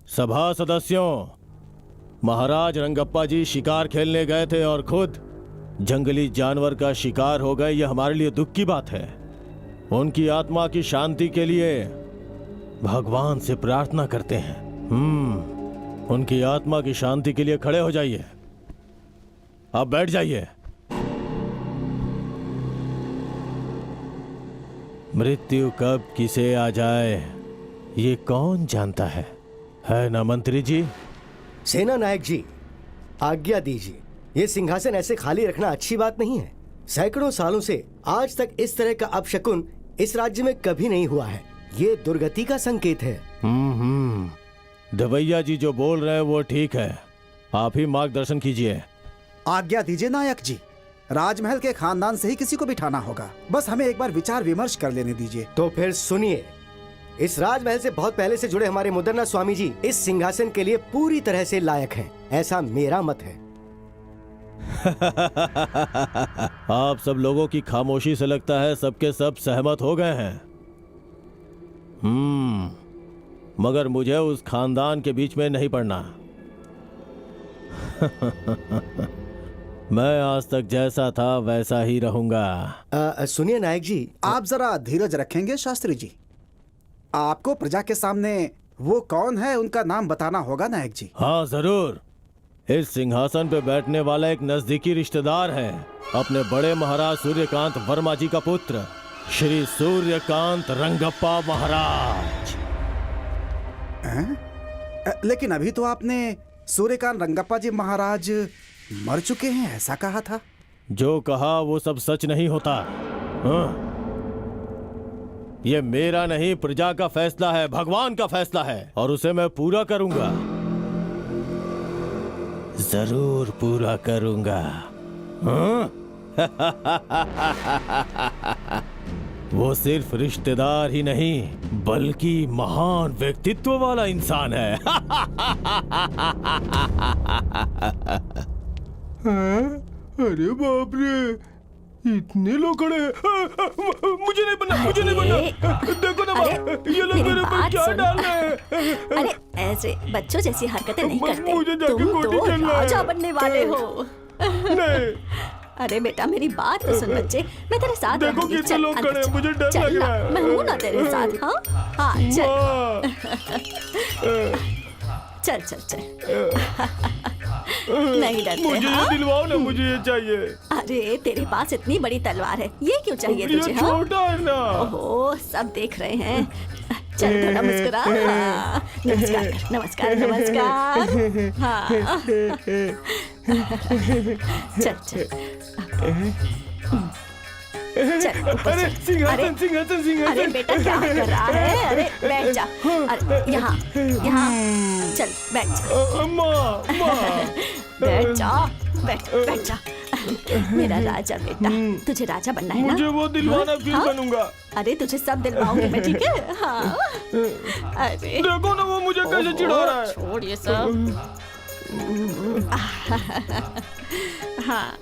Speaker 10: सभा सदस्यों, महाराज रंगप्पा जी शिकार खेलने गए थे और खुद जंगली जानवर का शिकार हो गए। यह हमारे लिए दुख की बात है। उनकी आत्मा की शांति के लिए भगवान से प्रार्थना करते हैं। उनकी आत्मा की शांति के लिए खड़े हो जाइए। अब बैठ जाइए। मृत्यु कब किसे आ जाए ये कौन जानता है ना मंत्री जी?
Speaker 9: सेना नायक जी, आज्ञा दीजिए। ये सिंहासन ऐसे खाली रखना अच्छी बात नहीं है। सैकड़ों सालों से आज तक इस तरह का अपशकुन इस राज्य में कभी नहीं हुआ है। ये दुर्गति का संकेत है।
Speaker 10: दवैया जी जो बोल रहे हैं वो ठीक है। आप ही मार्गदर्शन कीजिए।
Speaker 7: आज्ञा दीजिए नायक जी। राजमहल के खानदान से ही किसी को बिठाना होगा। बस हमें एक बार विचार विमर्श कर लेने दीजिए।
Speaker 9: तो फिर सुनिए, इस राजमहल से बहुत पहले से जुड़े हमारे मुदन्ना स्वामी जी इस सिंहासन के लिए पूरी तरह से लायक हैं। ऐसा मेरा मत है।
Speaker 10: आप सब लोगों की खामोशी से लगता है सबके सब सहमत हो गए हैं। मगर मुझे उस खानदान के बीच में नहीं पड़ना। मैं आज तक जैसा था वैसा ही रहूंगा।
Speaker 9: सुनिए नायक जी,
Speaker 7: आप जरा धीरज रखेंगे शास्त्री जी? आपको प्रजा के सामने वो कौन है उनका नाम बताना होगा नायक जी।
Speaker 10: हाँ जरूर। इस सिंहासन पे बैठने वाला एक नजदीकी रिश्तेदार है, अपने बड़े महाराज सूर्यकांत वर्मा जी का पुत्र, श्री सूर्यकांत रंगप्पा महाराज।
Speaker 7: लेकिन अभी तो आपने सूर्यकांत रंगप्पा जी महाराज मर चुके हैं ऐसा कहा था।
Speaker 10: जो कहा वो सब सच नहीं होता। ये मेरा नहीं, प्रजा का फैसला है, भगवान का फैसला है, और उसे मैं पूरा करूंगा। जरूर पूरा करूंगा। वो सिर्फ रिश्तेदार ही नहीं बल्कि महान व्यक्तित्व वाला इंसान है।
Speaker 6: अरे बाप रे, इतने लोग खड़े हैं। मुझे नहीं बनना, मुझे नहीं बनना। देखो ना ये लोग मेरे ऊपर क्या डाल रहे हैं।
Speaker 4: अरे ऐसे बच्चों जैसी हरकतें नहीं करते।
Speaker 6: मुझे जाके
Speaker 4: तुम
Speaker 6: कोठी
Speaker 4: तो
Speaker 6: चलना है।
Speaker 4: राजा बनने वाले हो।
Speaker 6: नहीं,
Speaker 4: अरे बेटा मेरी बात तो सुन बच्चे, मैं तेरे साथ
Speaker 6: देखो
Speaker 4: रहूंगी।
Speaker 6: कितने
Speaker 4: चल,
Speaker 6: लोग
Speaker 4: अंदर
Speaker 6: खड़े हैं,
Speaker 4: चल।
Speaker 6: मुझे डर
Speaker 4: चल
Speaker 6: लग
Speaker 4: ना,
Speaker 6: रहा है।
Speaker 4: मैं हूं ना तेरे साथ। हाँ हाँ चल चल चल चल। नहीं डरते?
Speaker 6: मुझे
Speaker 4: हाँ?
Speaker 6: ये दिलवाओ ना, मुझे ये चाहिए।
Speaker 4: अरे तेरे पास इतनी बड़ी तलवार है, ये क्यों चाहिए तुझे?
Speaker 6: ये
Speaker 4: हाँ?
Speaker 6: छोटा है ना।
Speaker 4: ओहो, सब देख रहे हैं। चल थोड़ा मुस्कुरा। हाँ, नमस्कार नमस्कार नमस्कार। हाँ चल चल चल ऊपर
Speaker 6: अरे
Speaker 4: चल।
Speaker 6: सिंहासन सिंहासन
Speaker 4: अरे
Speaker 6: सिंहासन।
Speaker 4: बेटा क्या कर रहा है? अरे बैठ जा। अरे यहाँ यहाँ चल बैठ जा।
Speaker 6: माँ माँ।
Speaker 4: बैठ जा, बैठ जा। मेरा राजा बेटा, तुझे राजा बनना है ना?
Speaker 6: मुझे वो दिलवाना, फिर
Speaker 4: हाँ?
Speaker 6: बनूंगा।
Speaker 4: अरे तुझे सब दिलवाऊंगी मैं, ठीक है? हाँ। अरे
Speaker 6: देखो ना वो मुझे कैसे चिढ़ा रहा है।
Speaker 4: छोड़ ये सब। हाँ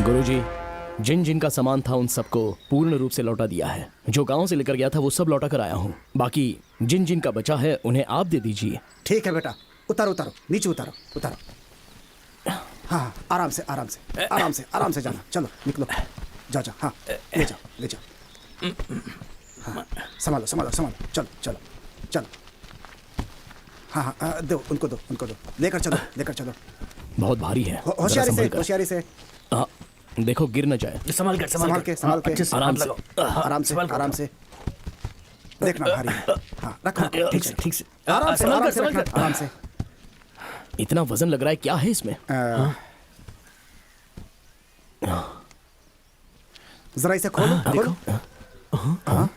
Speaker 11: गुरुजी, जिन जिन का सामान था उन सबको पूर्ण रूप से लौटा दिया है। जो गांव से लेकर गया था वो सब लौटा कर आया हूँ। बाकी जिन जिन का बचा है उन्हें आप दे दीजिए।
Speaker 7: ठीक है बेटा, उतारो उतारो, नीचे उतारो उतारो। हाँ आराम से आराम से आराम से आराम से जाना। चलो निकलो, जाओ जाओ। हाँ ले जाओ ले जाओ। हाँ संभालो संभालो संभालो। चलो चलो चलो। हाँ हाँ दो उनको दो लेकर चलो।
Speaker 11: बहुत भारी है।
Speaker 7: होशियारी
Speaker 11: जरा
Speaker 7: से
Speaker 11: संभल कर।
Speaker 7: होशियारी से।
Speaker 11: हाँ, देखो गिर न जाए।
Speaker 7: संभाल के
Speaker 11: आराम से।
Speaker 7: आराम से देखना भारी है। हाँ रखो
Speaker 11: ठीक से।
Speaker 7: आराम से रखना, आराम से।
Speaker 11: इतना वजन लग रहा है, क्या है इसमें?
Speaker 7: जरा इसे खोलो
Speaker 11: देखो।
Speaker 7: हाँ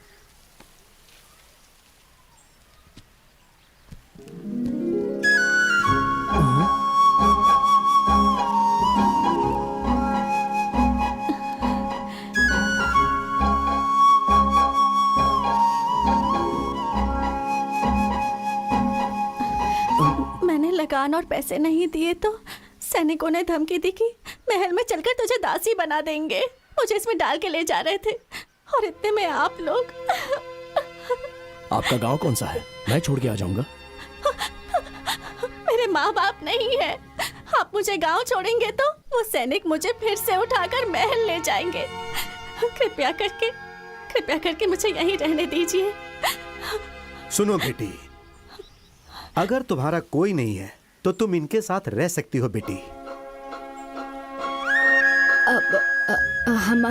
Speaker 4: मैंने लगान और पैसे नहीं दिए तो सैनिकों ने धमकी दी कि महल में चलकर तुझे दासी बना देंगे। मुझे इसमें डाल के ले जा रहे थे और इतने में आप लोग।
Speaker 11: आपका गांव कौन सा है? मैं छोड़ के आ जाऊंगा।
Speaker 4: मेरे माँ बाप नहीं है। आप मुझे गांव छोड़ेंगे तो वो सैनिक मुझे फिर से उठाकर महल ले जाएंगे। कृपया करके मुझे यहीं रहने दीजिए।
Speaker 1: सुनो बेटी, अगर तुम्हारा कोई नहीं है तो तुम इनके साथ रह सकती हो बेटी।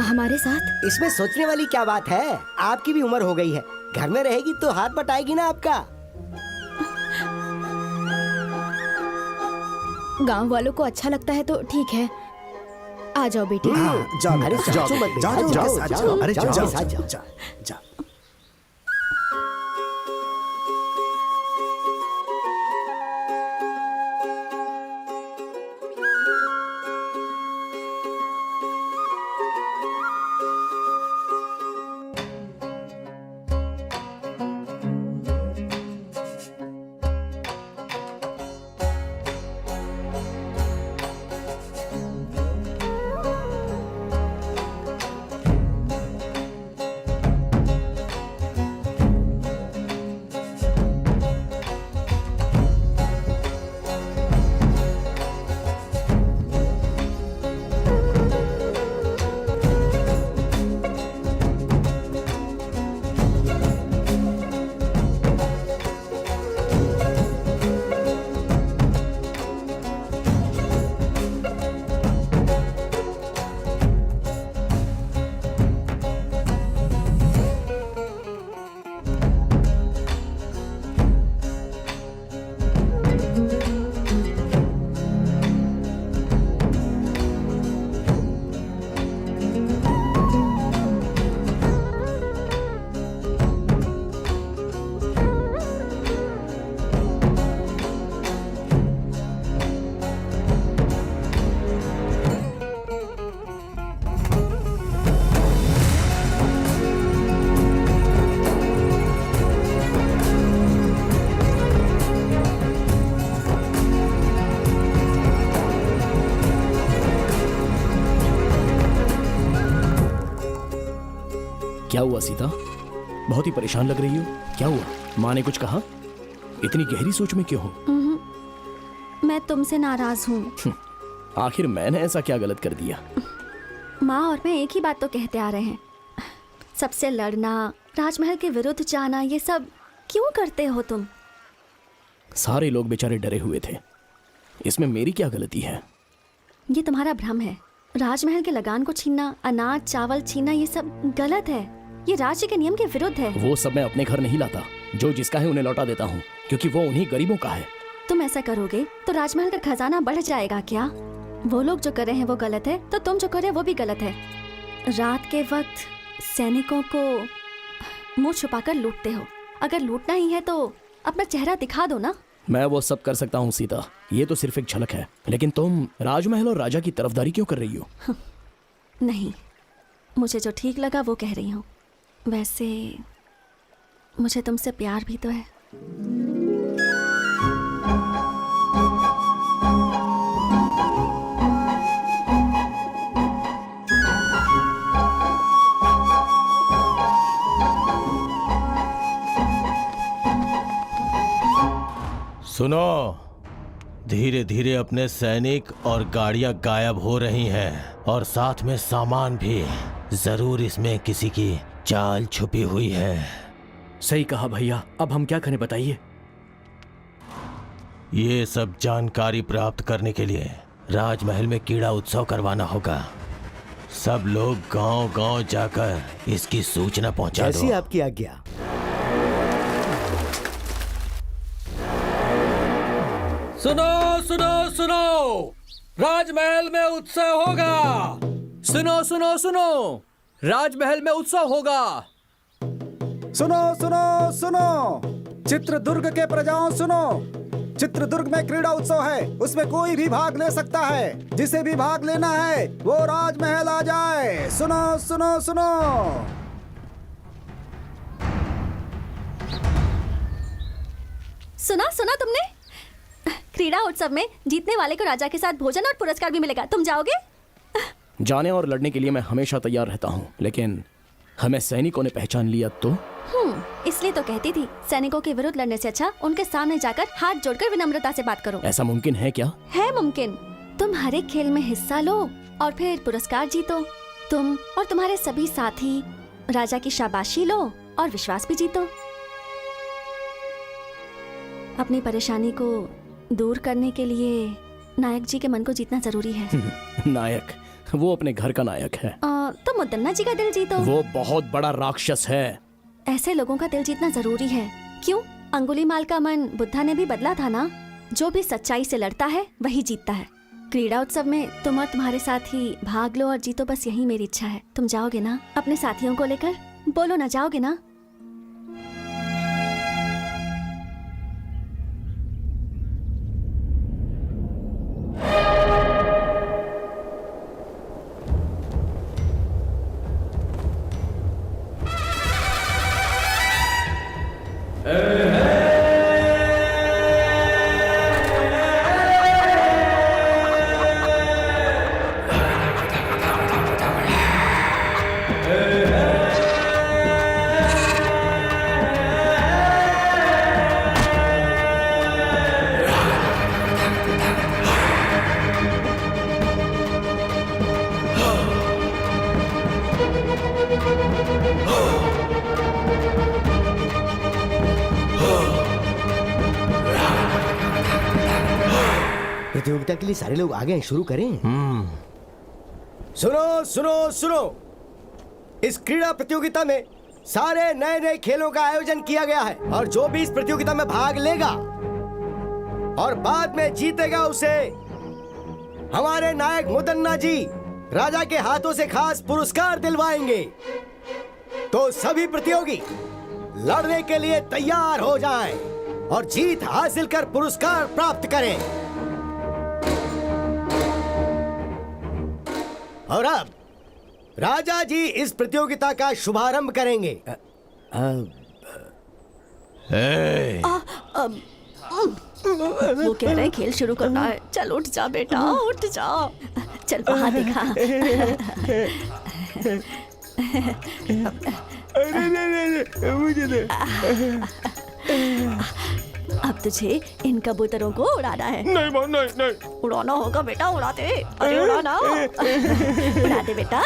Speaker 2: हमारे साथ?
Speaker 9: इसमें सोचने वाली क्या बात है? आपकी भी उम्र हो गई है, घर में रहेगी तो हाथ बटाएगी ना आपका।
Speaker 2: गांव वालों को अच्छा लगता है तो ठीक है, आ जाओ बेटी।
Speaker 7: जाओ
Speaker 9: अरे
Speaker 7: जाओ
Speaker 9: सोचो मत,
Speaker 7: जाओ
Speaker 9: जाओ,
Speaker 7: जाओ
Speaker 9: जाओ,
Speaker 7: अरे
Speaker 9: जाओ,
Speaker 7: जाओ
Speaker 9: जाओ,
Speaker 7: जाओ
Speaker 9: जाओ।
Speaker 7: जाओ।
Speaker 11: क्या हुआ सीता? बहुत ही परेशान लग रही हो। क्या हुआ? माँ ने कुछ कहा? इतनी गहरी सोच में क्यों हो?
Speaker 4: मैं तुमसे नाराज हूँ।
Speaker 11: आखिर मैंने ऐसा क्या गलत कर दिया?
Speaker 4: माँ और मैं एक ही बात तो कहते आ रहे हैं, सबसे लड़ना, राजमहल के विरुद्ध जाना, ये सब क्यों करते हो तुम?
Speaker 11: सारे लोग बेचारे डरे हुए थे, इसमें मेरी क्या गलती है?
Speaker 4: ये तुम्हारा भ्रम है। राजमहल के लगान को छीनना, अनाज चावल छीनना, ये सब गलत है। ये राज्य के नियम के विरुद्ध है।
Speaker 11: वो सब मैं अपने घर नहीं लाता। जो जिसका है उन्हें लौटा देता हूँ, क्योंकि वो उन्हीं गरीबों का है।
Speaker 4: तुम ऐसा करोगे तो राजमहल का खजाना बढ़ जाएगा क्या? वो लोग जो कर रहे हैं वो गलत है, तो तुम जो कर रहे हो वो भी गलत है। रात के वक्त सैनिकों को मुंह छुपाकर लूटते हो। अगर लूटना ही है तो अपना चेहरा दिखा दो ना।
Speaker 11: मैं वो सब कर सकता हूँ सीता, ये तो सिर्फ एक झलक है। लेकिन तुम राजमहल और राजा की तरफदारी क्यों कर रही हो?
Speaker 4: नहीं, मुझे जो ठीक लगा वो कह रही हूँ। वैसे मुझे तुमसे प्यार भी तो है।
Speaker 10: सुनो, धीरे धीरे अपने सैनिक और गाड़ियां गायब हो रही हैं और साथ में सामान भी। जरूर इसमें किसी की चाल छुपी हुई है।
Speaker 3: सही कहा भैया, अब हम क्या करें बताइए?
Speaker 10: ये सब जानकारी प्राप्त करने के लिए राजमहल में कीड़ा उत्सव करवाना होगा। सब लोग गांव-गांव जाकर इसकी सूचना पहुंचा दो।
Speaker 9: जैसी आपकी आज्ञा।
Speaker 8: सुनो सुनो सुनो, राजमहल में उत्सव होगा।
Speaker 3: सुनो सुनो सुनो, राजमहल में उत्सव होगा।
Speaker 7: सुनो सुनो सुनो, चित्रदुर्ग के प्रजाओं सुनो, चित्रदुर्ग में क्रीड़ा उत्सव है, उसमें कोई भी भाग ले सकता है। जिसे भी भाग लेना है वो राजमहल आ जाए। सुनो सुनो सुनो।
Speaker 4: सुना तुमने? क्रीड़ा उत्सव में जीतने वाले को राजा के साथ भोजन और पुरस्कार भी मिलेगा। तुम जाओगे?
Speaker 11: जाने और लड़ने के लिए मैं हमेशा तैयार रहता हूँ, लेकिन हमें सैनिकों ने पहचान लिया तो?
Speaker 4: इसलिए तो कहती थी, सैनिकों के विरुद्ध लड़ने से अच्छा उनके सामने जाकर हाथ जोड़कर विनम्रता से बात करो।
Speaker 11: ऐसा मुमकिन है क्या?
Speaker 4: है मुमकिन। तुम हर एक खेल में हिस्सा लो और फिर पुरस्कार जीतो। तुम और तुम्हारे सभी साथी राजा की शाबाशी लो और विश्वास भी जीतो। अपनी परेशानी को दूर करने के लिए नायक जी के मन को जीतना जरूरी है।
Speaker 11: नायक? वो अपने घर का नायक है।
Speaker 4: तो मुदन्ना जी का दिल जीतो।
Speaker 11: वो बहुत बड़ा राक्षस है।
Speaker 4: ऐसे लोगों का दिल जीतना जरूरी है। क्यों? अंगुलीमाल का मन बुद्धा ने भी बदला था ना। जो भी सच्चाई से लड़ता है वही जीतता है। क्रीड़ा उत्सव में तुम और तुम्हारे साथी भाग लो और जीतो, बस यही मेरी इच्छा है। तुम जाओगे ना अपने साथियों को लेकर? बोलो ना, जाओगे ना?
Speaker 9: प्रतियोगिता के लिए सारे लोग आ गए हैं, शुरू करें? सुनो सुनो सुनो, इस क्रीड़ा प्रतियोगिता में सारे नए नए खेलों का आयोजन किया गया है और जो भी इस प्रतियोगिता में भाग लेगा और बाद में जीतेगा उसे हमारे नायक मुदन्ना जी राजा के हाथों से खास पुरस्कार दिलवाएंगे। तो सभी प्रतियोगी लड़ने के लिए तैयार हो जाएं और जीत हासिल कर पुरस्कार प्राप्त करें। और अब राजा जी इस प्रतियोगिता का शुभारंभ करेंगे।
Speaker 4: वो कह रहे खेल शुरू करना है। चल उठ जा बेटा, उठ जा। चल वहाँ देखा।
Speaker 6: अरे नहीं, मुझे दे।
Speaker 4: अब तुझे इन कबूतरों को उड़ाना है।
Speaker 6: नहीं माँ, नहीं।
Speaker 4: उड़ाना होगा बेटा, उड़ाते। अरे उड़ाना। उड़ाते बेटा।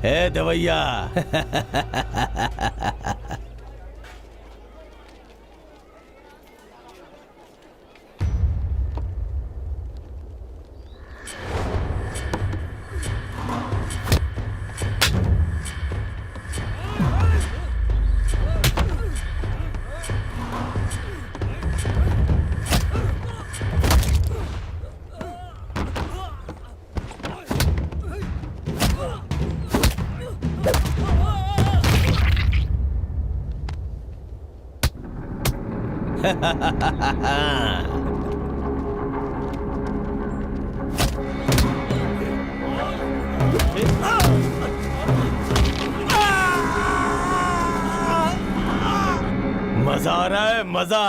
Speaker 10: ए दवैया। मजा आ रहा है, मजा।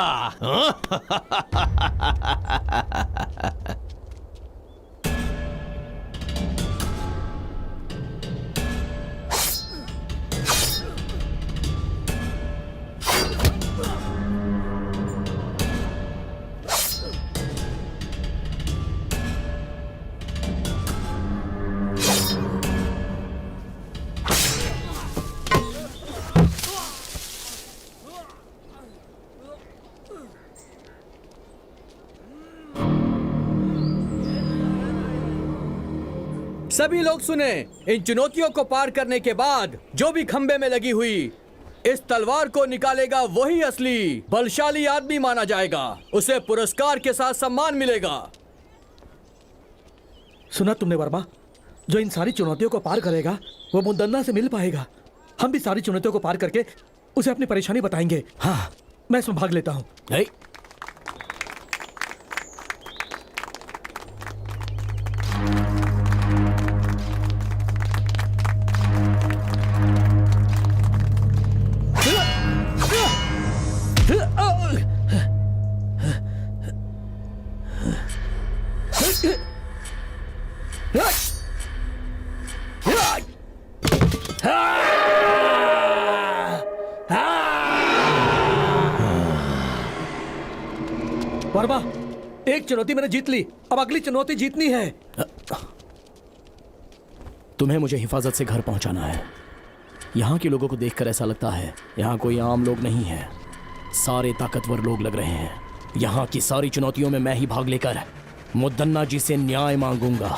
Speaker 3: सभी लोग सुने, इन चुनौतियों को पार करने के बाद जो भी खंबे में लगी हुई इस तलवार को निकालेगा वही असली बलशाली आदमी माना जाएगा। उसे पुरस्कार के साथ सम्मान मिलेगा।
Speaker 8: सुना तुमने वर्मा? जो इन सारी चुनौतियों को पार करेगा वो मुदन्ना से मिल पाएगा। हम भी सारी चुनौतियों को पार करके उसे अपनी परेशानी बताएंगे। हाँ, मैं इसमें भाग लेता हूँ। वर्मा, एक चुनौती मैंने जीत ली, अब अगली चुनौती जीतनी है।
Speaker 11: तुम्हें मुझे हिफाजत से घर पहुंचाना है। यहाँ के लोगों को देखकर ऐसा लगता है यहाँ कोई आम लोग नहीं है, सारे ताकतवर लोग लग रहे हैं। यहाँ की सारी चुनौतियों में मैं ही भाग लेकर मुदन्ना जी से न्याय मांगूंगा।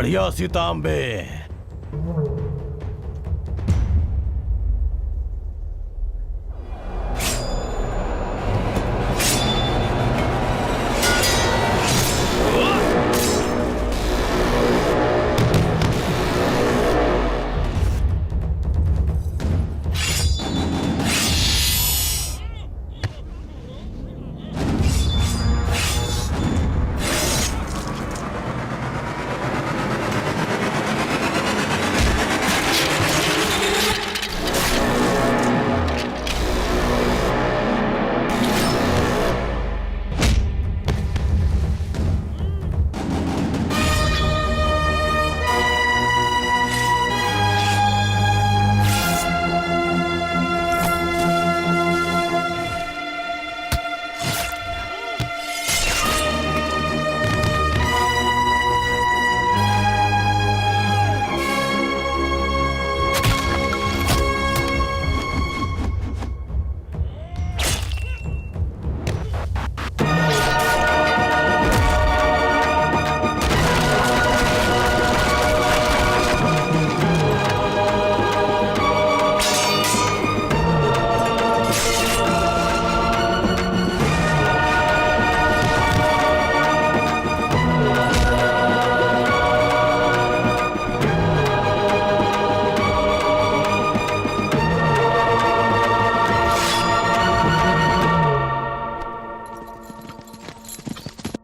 Speaker 10: बढ़िया सीतांबे।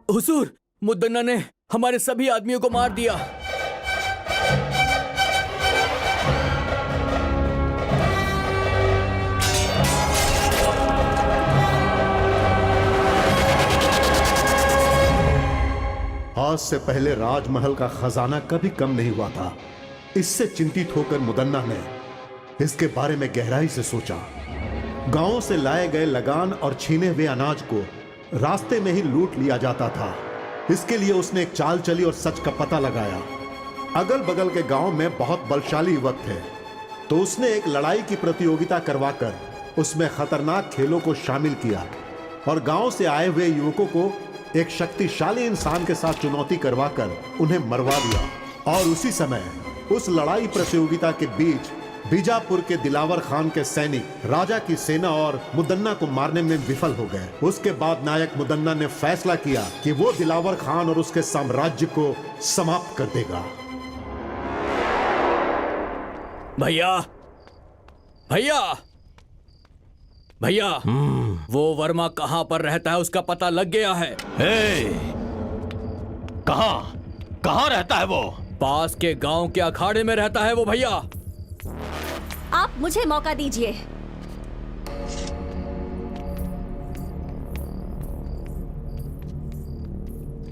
Speaker 3: हुजूर, मुद्दन्ना ने हमारे सभी आदमियों को मार दिया।
Speaker 1: आज से पहले राजमहल का खजाना कभी कम नहीं हुआ था। इससे चिंतित होकर मुदन्ना ने इसके बारे में गहराई से सोचा। गांवों से लाए गए लगान और छीने हुए अनाज को रास्ते में ही लूट लिया जाता था। इसके लिए उसने एक चाल चली और सच का पता लगाया। अगल बगल के गांव में बहुत बलशाली युवक थे, तो उसने एक लड़ाई की प्रतियोगिता करवाकर उसमें खतरनाक खेलों को शामिल किया और गांव से आए हुए युवकों को एक शक्तिशाली इंसान के साथ चुनौती करवाकर उन्हें मरवा दिया। और उसी समय उस लड़ाई प्रतियोगिता के बीच बीजापुर के दिलावर खान के सैनिक राजा की सेना और मुदन्ना को मारने में विफल हो गए। उसके बाद नायक मुदन्ना ने फैसला किया कि वो दिलावर खान और उसके साम्राज्य को समाप्त कर देगा।
Speaker 3: भैया, भैया, भैया, वो वर्मा कहां पर रहता है उसका पता लग गया है।
Speaker 10: कहां रहता है वो?
Speaker 3: पास के गांव के अखाड़े में रहता है वो भैया।
Speaker 4: आप मुझे मौका दीजिए।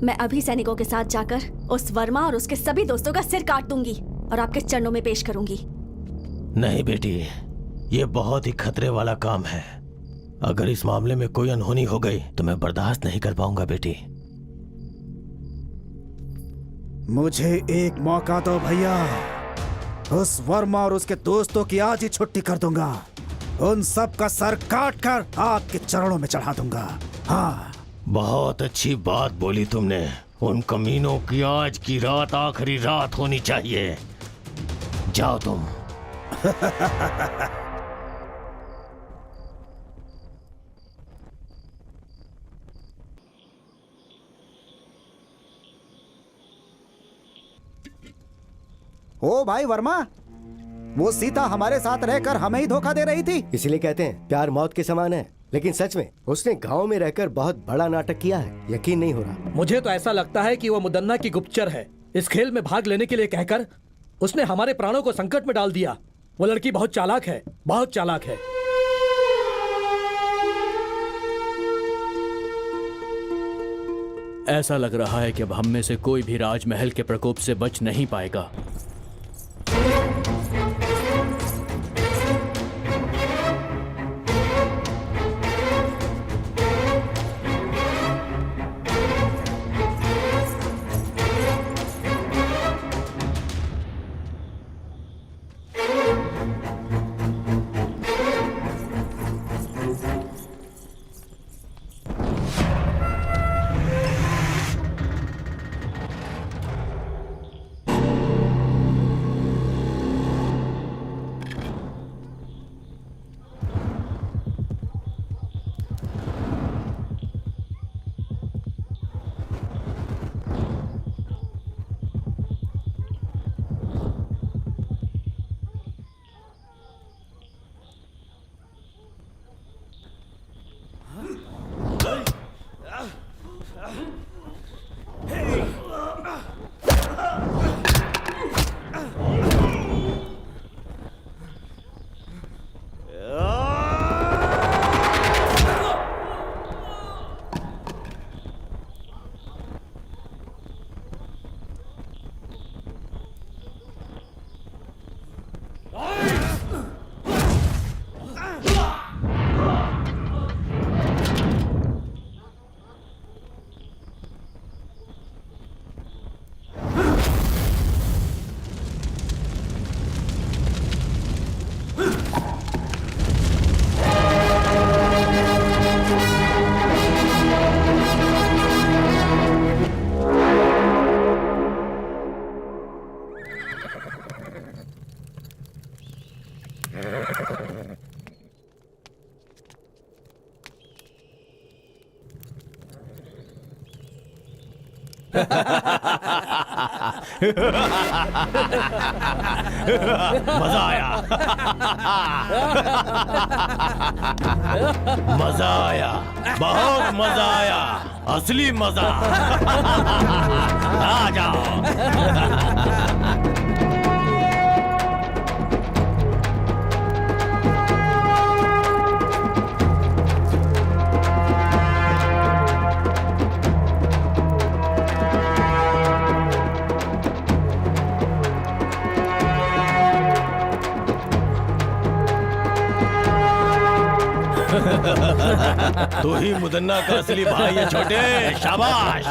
Speaker 4: मैं अभी सैनिकों के साथ जाकर उस वर्मा और उसके सभी दोस्तों का सिर काट दूंगी और आपके चरणों में पेश करूंगी।
Speaker 10: नहीं बेटी, ये बहुत ही खतरे वाला काम है। अगर इस मामले में कोई अनहोनी हो गई तो मैं बर्दाश्त नहीं कर पाऊंगा बेटी।
Speaker 7: मुझे एक मौका दो भैया। उस वर्मा और उसके दोस्तों की आज ही छुट्टी कर दूंगा। उन सब का सर काट कर आपके चरणों में चढ़ा दूंगा। हाँ,
Speaker 10: बहुत अच्छी बात बोली तुमने। उन कमीनों की आज की रात आखिरी रात होनी चाहिए। जाओ तुम।
Speaker 7: ओ भाई वर्मा, वो सीता हमारे साथ रहकर हमें ही धोखा दे रही थी।
Speaker 9: इसीलिए कहते हैं प्यार मौत के समान है। लेकिन सच में उसने गांव में रहकर बहुत बड़ा नाटक किया है। यकीन नहीं हो रहा।
Speaker 8: मुझे तो ऐसा लगता है कि वो मुदन्ना की गुप्तचर है। इस खेल में भाग लेने के लिए कहकर उसने हमारे प्राणों को संकट में डाल दिया। वो लड़की बहुत चालाक है, बहुत चालाक है।
Speaker 3: ऐसा लग रहा है कि अब हम में से कोई भी राजमहल के प्रकोप से बच नहीं पाएगा।
Speaker 10: मजा आया। मजा आया, बहुत मजा आया, असली मजा। आ जाओ। तू ही मुदन्ना का असली भाई है छोटे, शाबाश।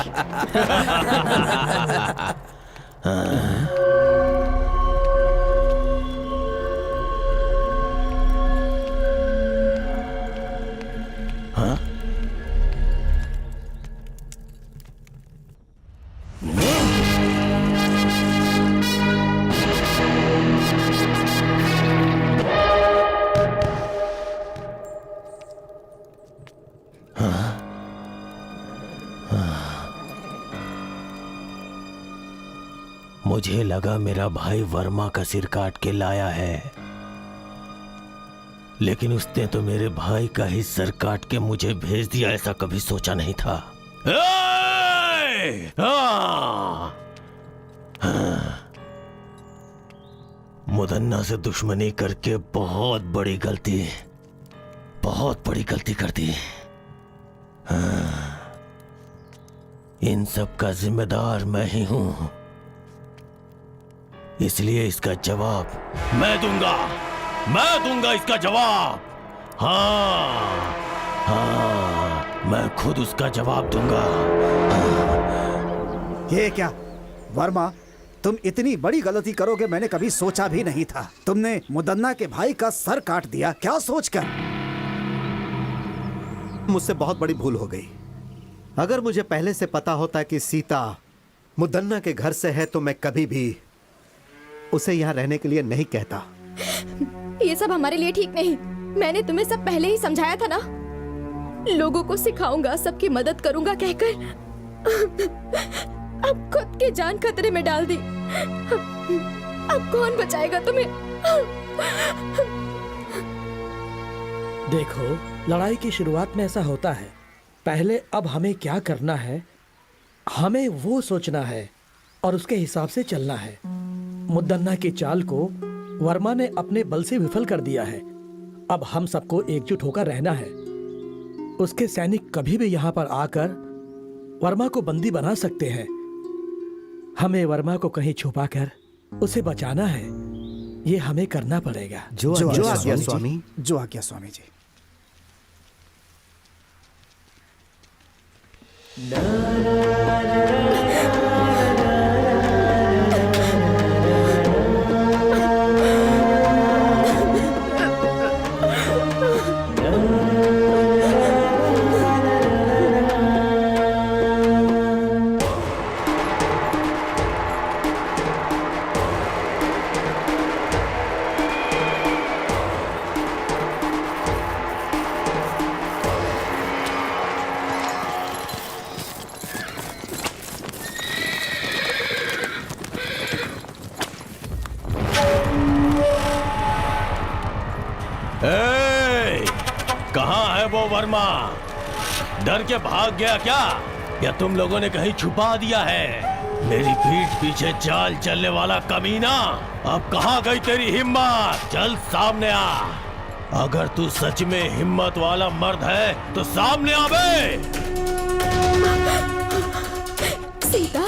Speaker 10: हाँ? मुझे लगा मेरा भाई वर्मा का सिर काट के लाया है, लेकिन उसने तो मेरे भाई का ही सर काट के मुझे भेज दिया। ऐसा कभी सोचा नहीं था। मुदन्ना से दुश्मनी करके बहुत बड़ी गलती कर दी। इन सब का जिम्मेदार मैं ही हूं, इसलिए इसका जवाब मैं दूंगा इसका जवाब। हाँ, मैं खुद उसका जवाब दूंगा।
Speaker 7: ये क्या वर्मा, तुम इतनी बड़ी गलती करोगे मैंने कभी सोचा भी नहीं था। तुमने मुदन्ना के भाई का सर काट दिया, क्या सोचकर?
Speaker 1: मुझसे बहुत बड़ी भूल हो गई। अगर मुझे पहले से पता होता कि सीता मुदन्ना के घर से है तो मैं कभी भी उसे यहाँ रहने के लिए नहीं कहता।
Speaker 2: ये सब हमारे लिए ठीक नहीं। मैंने तुम्हें सब पहले ही समझाया था ना। लोगों को सिखाऊंगा, सबकी मदद करूंगा कहकर अब खुद की जान खतरे में डाल दी। अब कौन बचाएगा तुम्हें?
Speaker 8: देखो, लड़ाई की शुरुआत में ऐसा होता है। पहले अब हमें क्या करना है, हमें वो सोचना है और उसके हिसाब से चलना है। मुदन्ना की चाल को वर्मा ने अपने बल से विफल कर दिया है। अब हम सबको एकजुट होकर रहना है। उसके सैनिक कभी भी यहाँ पर आकर वर्मा को बंदी बना सकते हैं। हमें वर्मा को कहीं छुपाकर उसे बचाना है। ये हमें करना पड़ेगा।
Speaker 1: जो आज्ञा स्वामी।
Speaker 7: जो आज्ञा स्वामी जी।
Speaker 10: कहाँ है वो वर्मा? डर के भाग गया क्या, या तुम लोगों ने कहीं छुपा दिया है? मेरी पीठ पीछे चाल चलने वाला कमीना, अब कहाँ गई तेरी हिम्मत? चल सामने आ। अगर तू सच में हिम्मत वाला मर्द है तो सामने आ बे।
Speaker 2: सीता,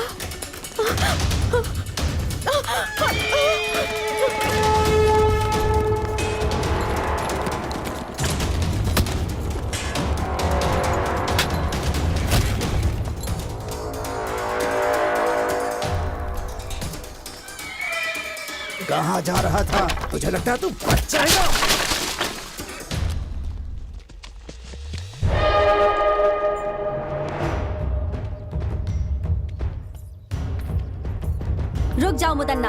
Speaker 7: कहाँ जा रहा था? तुझे लगता है तू बच जाएगा?
Speaker 4: रुक जाओ मुदन्ना।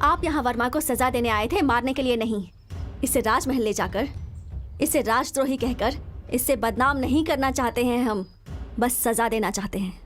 Speaker 4: आप यहाँ वर्मा को सजा देने आए थे, मारने के लिए नहीं। इसे राजमहल ले जाकर इसे राजद्रोही कहकर इससे बदनाम नहीं करना चाहते हैं हम, बस सजा देना चाहते हैं।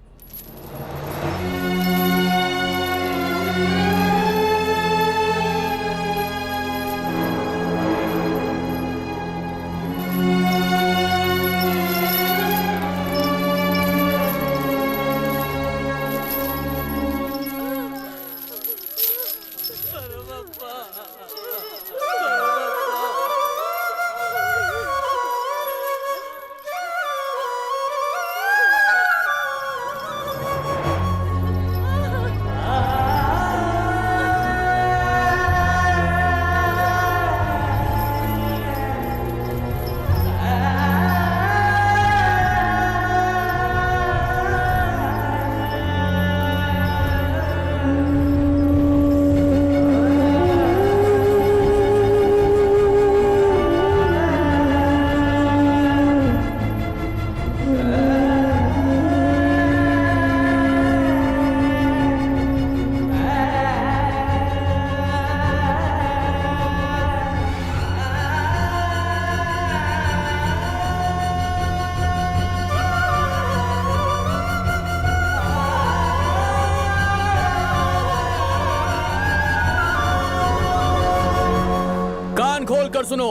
Speaker 3: खोल कर सुनो,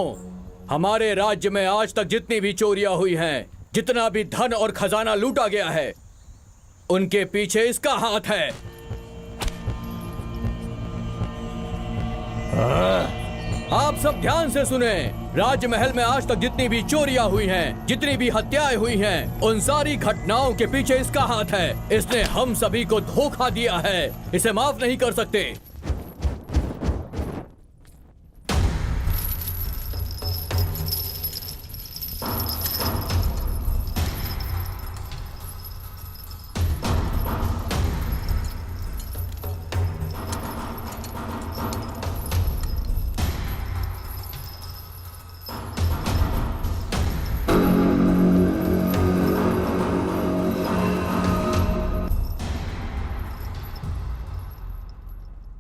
Speaker 3: हमारे राज्य में आज तक जितनी भी चोरियां हुई हैं, जितना भी धन और खजाना लूटा गया है, उनके पीछे इसका हाथ है। आप सब ध्यान से सुने, राजमहल में आज तक जितनी भी चोरियां हुई हैं, जितनी भी हत्याएं हुई हैं, उन सारी घटनाओं के पीछे इसका हाथ है। इसने हम सभी को धोखा दिया है, इसे माफ नहीं कर सकते।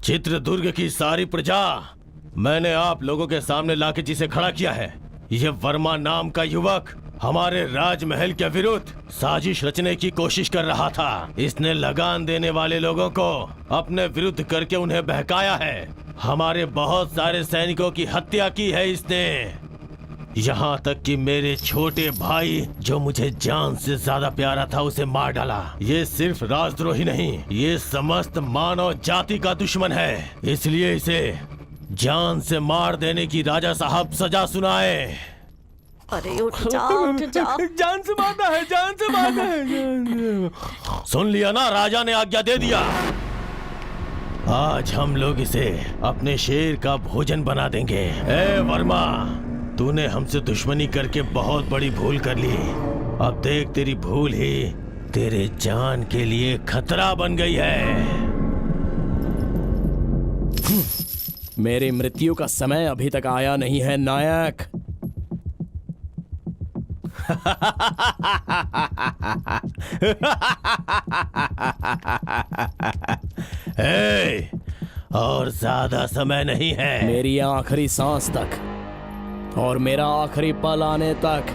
Speaker 10: चित्रदुर्ग की सारी प्रजा मैंने आप लोगों के सामने लाके जिसे खड़ा किया है, यह वर्मा नाम का युवक हमारे राजमहल के विरुद्ध साजिश रचने की कोशिश कर रहा था। इसने लगान देने वाले लोगों को अपने विरुद्ध करके उन्हें बहकाया है। हमारे बहुत सारे सैनिकों की हत्या की है इसने, यहाँ तक कि मेरे छोटे भाई जो मुझे जान से ज्यादा प्यारा था उसे मार डाला। ये सिर्फ राजद्रोही नहीं, ये समस्त मानव जाति का दुश्मन है। इसलिए इसे जान से मार देने की राजा साहब सजा सुनाए।
Speaker 4: अरे उठ जाओ, उठ जाओ।
Speaker 6: जान से मारना है, जान से मारना है।
Speaker 10: सुन लिया ना, राजा ने आज्ञा दे दिया। आज हम लोग इसे अपने शेर का भोजन बना देंगे। ए वर्मा, तूने हमसे दुश्मनी करके बहुत बड़ी भूल कर ली। अब देख, तेरी भूल ही तेरे जान के लिए खतरा बन गई है।
Speaker 11: मेरी मृत्यु का समय अभी तक आया नहीं है नायक।
Speaker 10: ए, और ज्यादा समय नहीं है।
Speaker 11: मेरी आखिरी सांस तक और मेरा आखिरी पल आने तक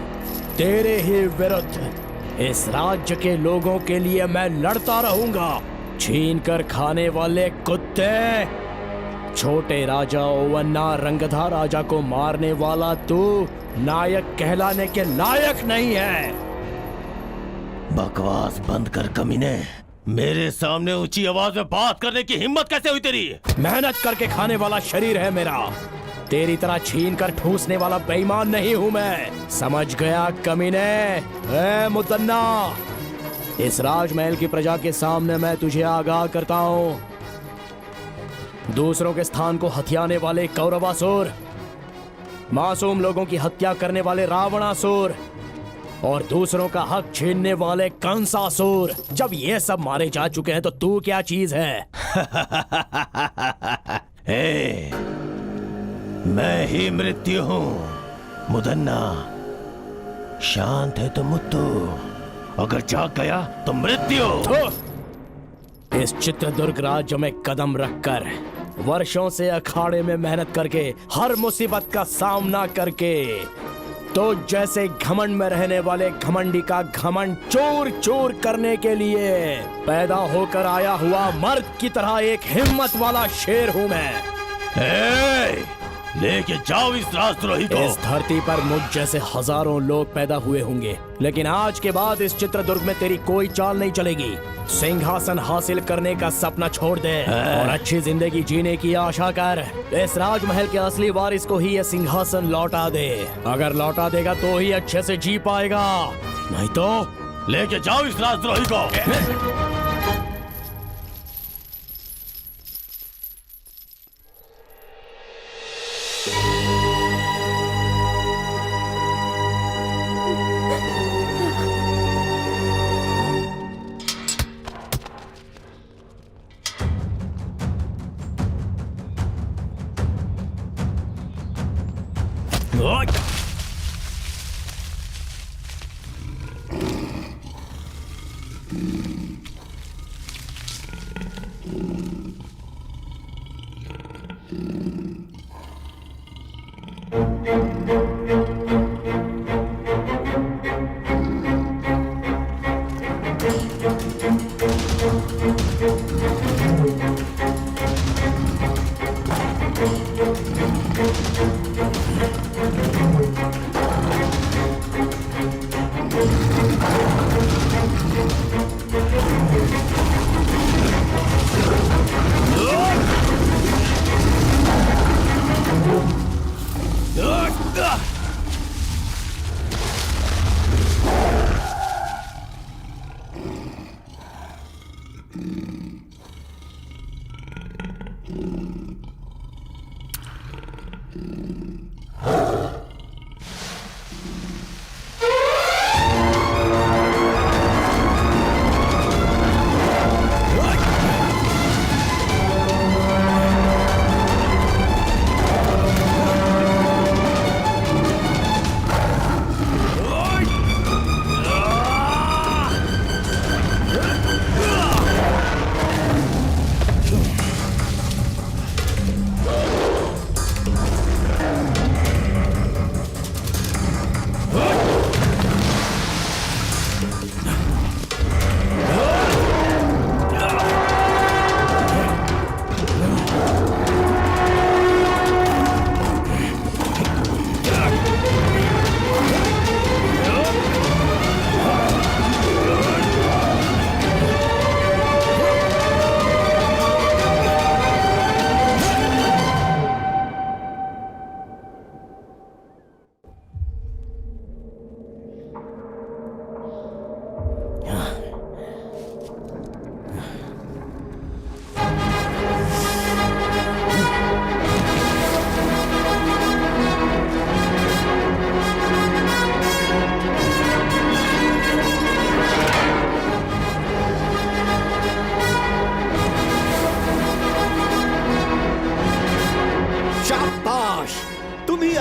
Speaker 11: तेरे ही विरुद्ध इस राज्य के लोगों के लिए मैं लड़ता रहूंगा। छीन कर खाने वाले कुत्ते, छोटे राजा ओवन्ना रंगधा राजा को मारने वाला तू नायक कहलाने के लायक नहीं है।
Speaker 10: बकवास बंद कर कमीने। मेरे सामने ऊंची आवाज में बात करने की हिम्मत कैसे हुई तेरी?
Speaker 11: मेहनत करके खाने वाला शरीर है मेरा, तेरी तरह छीन कर ठूसने वाला बेईमान नहीं हूं मैं। समझ गया कमीने? ए मुदन्ना, इस राजमहल की प्रजा के सामने मैं तुझे आगाह करता हूं। दूसरों के स्थान को हथियाने वाले कौरवासुर, मासूम लोगों की हत्या करने वाले रावणासुर और दूसरों का हक छीनने वाले कंसासुर, जब ये सब मारे जा चुके हैं तो तू क्या चीज है?
Speaker 10: मैं ही मृत्यु हूँ। मुदन्ना, शांत है तो मुत्तु, अगर जाग गया तो मृत्यु।
Speaker 11: इस चित्रदुर्ग राज्य में कदम रखकर, वर्षों से अखाड़े में मेहनत करके, हर मुसीबत का सामना करके तो जैसे घमंड में रहने वाले घमंडी का घमंड चूर चूर करने के लिए पैदा होकर आया हुआ मर्द की तरह एक हिम्मत वाला शेर हूँ मैं।
Speaker 10: लेके जाओ इस राजद्रोही को।
Speaker 11: इस धरती पर मुझ जैसे हजारों लोग पैदा हुए होंगे, लेकिन आज के बाद इस चित्रदुर्ग में तेरी कोई चाल नहीं चलेगी। सिंहासन हासिल करने का सपना छोड़ दे और अच्छी जिंदगी जीने की आशा कर। इस राजमहल के असली वारिस को ही यह सिंहासन लौटा दे। अगर लौटा देगा तो ही अच्छे से जी पाएगा, नहीं तो
Speaker 10: लेके जाओ इस राजद्रोही को।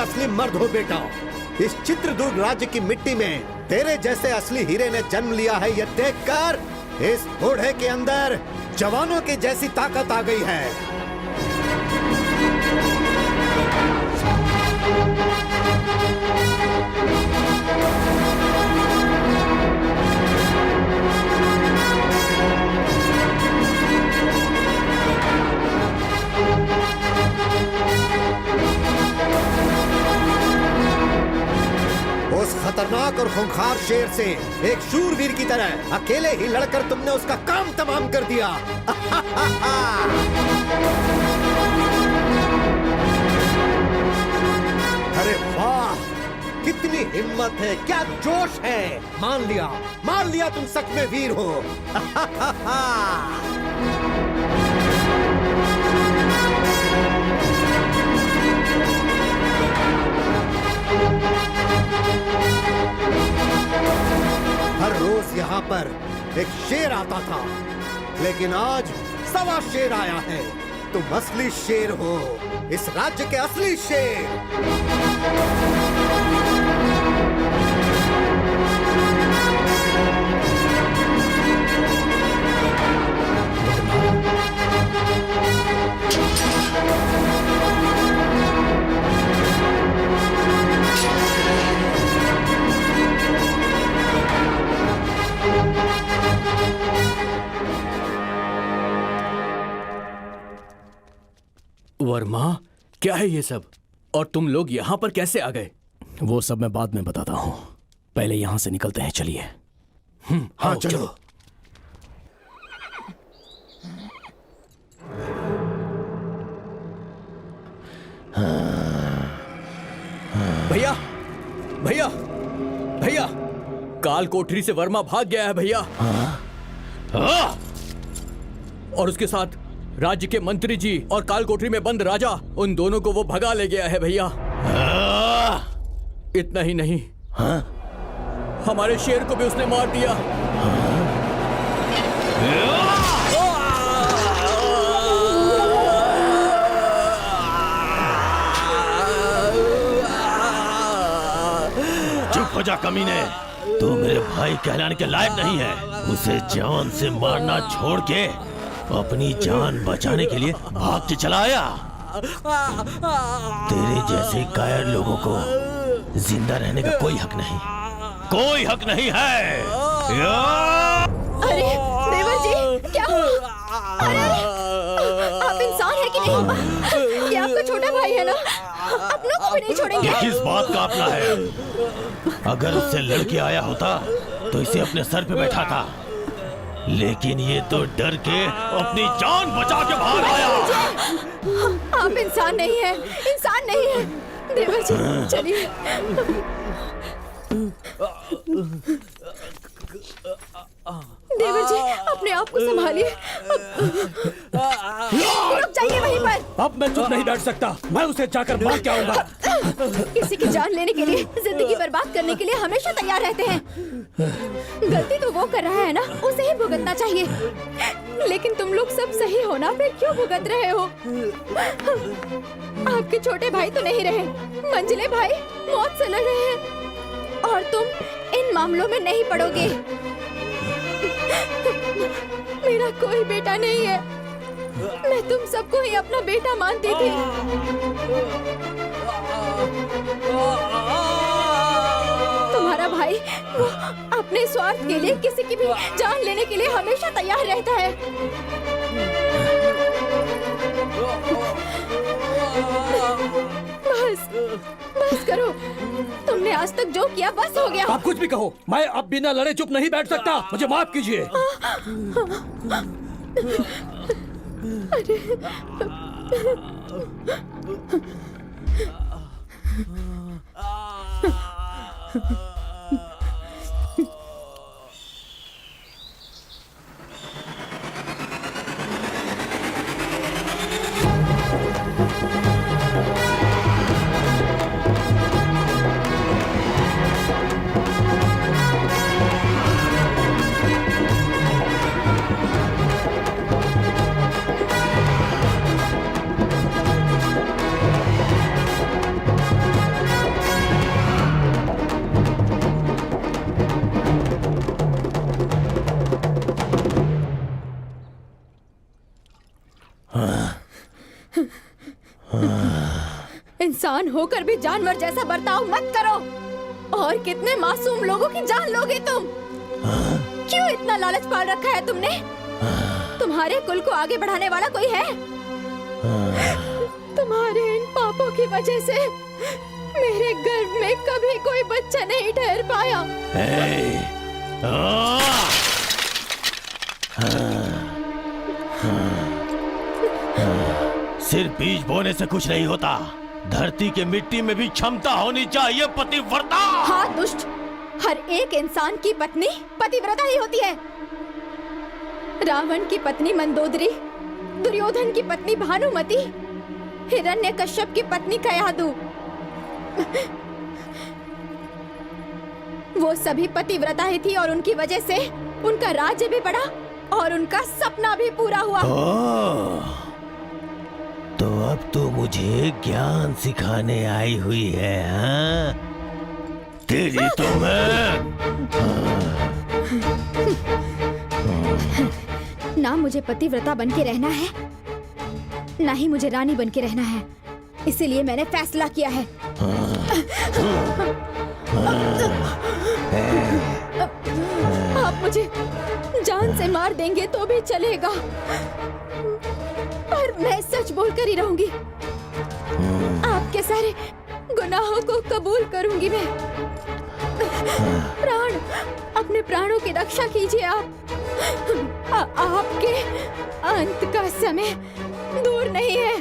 Speaker 1: असली मर्द हो बेटा। इस चित्रदुर्ग राज्य की मिट्टी में तेरे जैसे असली हीरे ने जन्म लिया है, यह देखकर इस बूढ़े के अंदर जवानों की जैसी ताकत आ गई है। उस खतरनाक और खूंखार शेर से एक शूरवीर की तरह अकेले ही लड़कर तुमने उसका काम तमाम कर दिया। अरे वाह, कितनी हिम्मत है, क्या जोश है। मान लिया तुम सच में वीर हो। हर रोज यहाँ पर एक शेर आता था, लेकिन आज सवा शेर आया है। तुम असली शेर हो, इस राज्य के असली शेर।
Speaker 3: वर्मा, क्या है ये सब? और तुम लोग यहाँ पर कैसे आ गए?
Speaker 11: वो सब मैं बाद में बताता हूँ, पहले यहाँ से निकलते हैं, चलिए।
Speaker 3: हाँ चलो। भैया, भैया, भैया, काल कोठरी से वर्मा भाग गया है भैया। और उसके साथ राज्य के मंत्री जी और काल कोठरी में बंद राजा, उन दोनों को वो भगा ले गया है भैया। इतना ही नहीं, हमारे शेर को भी उसने मार दिया।
Speaker 10: चुप हो जा कमीने, तू मेरे भाई कहलाने के लायक नहीं है। उसे जान से मारना छोड़ के अपनी जान बचाने के लिए भाग के चला आया। तेरे जैसे कायर लोगों को जिंदा रहने का कोई हक नहीं, कोई हक नहीं है।
Speaker 2: अरे देवर जी, क्या हुआ? अरे आप इंसान है कि नहीं? ये आपका छोटा भाई है ना, अपनों को भी नहीं छोड़ेंगे।
Speaker 10: ये किस बात का अपना है? अगर उससे लड़के आया होता तो इसे अपने सर पे बैठा था, लेकिन ये तो डर के अपनी जान बचा के बाहर आया।
Speaker 2: आप इंसान नहीं है, इंसान नहीं है। देवर जी चलिए। देवर जी अपने आप को संभालिए। रुक जाइए वहीं पर।
Speaker 8: अब मैं चुप नहीं बैठ सकता, मैं उसे जाकर मार के आऊंगा।
Speaker 2: किसी की जान लेने के लिए, जिंदगी बर्बाद करने के लिए हमेशा तैयार रहते हैं। गलती तो वो कर रहा है ना, उसे ही भुगतना चाहिए। लेकिन तुम लोग सब सही हो ना, फिर क्यों भुगत रहे हो? आपके छोटे भाई तो नहीं रहे, मंझले भाई मौत से लड़ रहे हैं, और तुम इन मामलों में नहीं पड़ोगे। मेरा कोई बेटा नहीं है, मैं तुम सबको ही अपना बेटा मानती थी। तुम्हारा भाई वो अपने स्वार्थ के लिए किसी की भी जान लेने के लिए हमेशा तैयार रहता है। बस बस करो, तुमने आज तक जो किया बस हो गया।
Speaker 8: आप कुछ भी कहो, मैं अब बिना लड़े चुप नहीं बैठ सकता, मुझे माफ कीजिए।
Speaker 2: इंसान होकर भी जानवर जैसा बर्ताव मत करो। और कितने मासूम लोगों की जान लोगे तुम? क्यों इतना लालच पाल रखा है तुमने? तुम्हारे कुल को आगे बढ़ाने वाला कोई है? तुम्हारे इन पापों की वजह से मेरे गर्भ में कभी कोई बच्चा नहीं ठहर पाया।
Speaker 10: सिर्फ बीज बोने से कुछ नहीं होता, धरती के मिट्टी में भी क्षमता होनी चाहिए पतिव्रता।
Speaker 2: हाँ दुष्ट, हर एक इंसान की पत्नी पतिव्रता ही होती है। रावण की पत्नी मंदोदरी, दुर्योधन की पत्नी भानुमति, हिरण्यकश्यप की पत्नी कयादु, वो सभी पतिव्रता ही थी, और उनकी वजह से उनका राज्य भी बढ़ा और उनका सपना भी पूरा हुआ।
Speaker 10: तो अब तो मुझे ज्ञान सिखाने आई हुई है, हाँ? तेरी तो मैं
Speaker 2: ना मुझे पतिव्रता बन के रहना है, ना ही मुझे रानी बन के रहना है। इसीलिए मैंने फैसला किया है। आप मुझे जान से मार देंगे तो भी चलेगा, और मैं सच बोलकर ही रहूंगी। आपके सारे गुनाहों को कबूल करूंगी मैं। प्राण, अपने प्राणों की रक्षा कीजिए आप। आपके अंत का समय दूर नहीं है।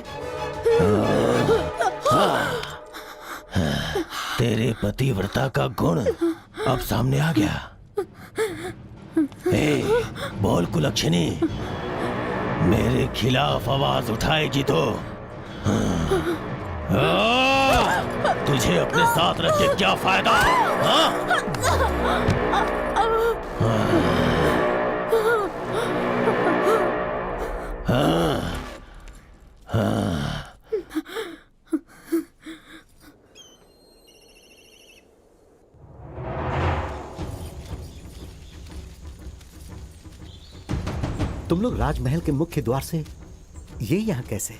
Speaker 10: तेरे पतिव्रता का गुण अब सामने आ गया। बोल कुलक्षणी, मेरे खिलाफ आवाज उठाएगी तो तुझे अपने साथ रख के क्या फायदा?
Speaker 1: तुम लोग राजमहल के मुख्य द्वार से ये यहाँ कैसे?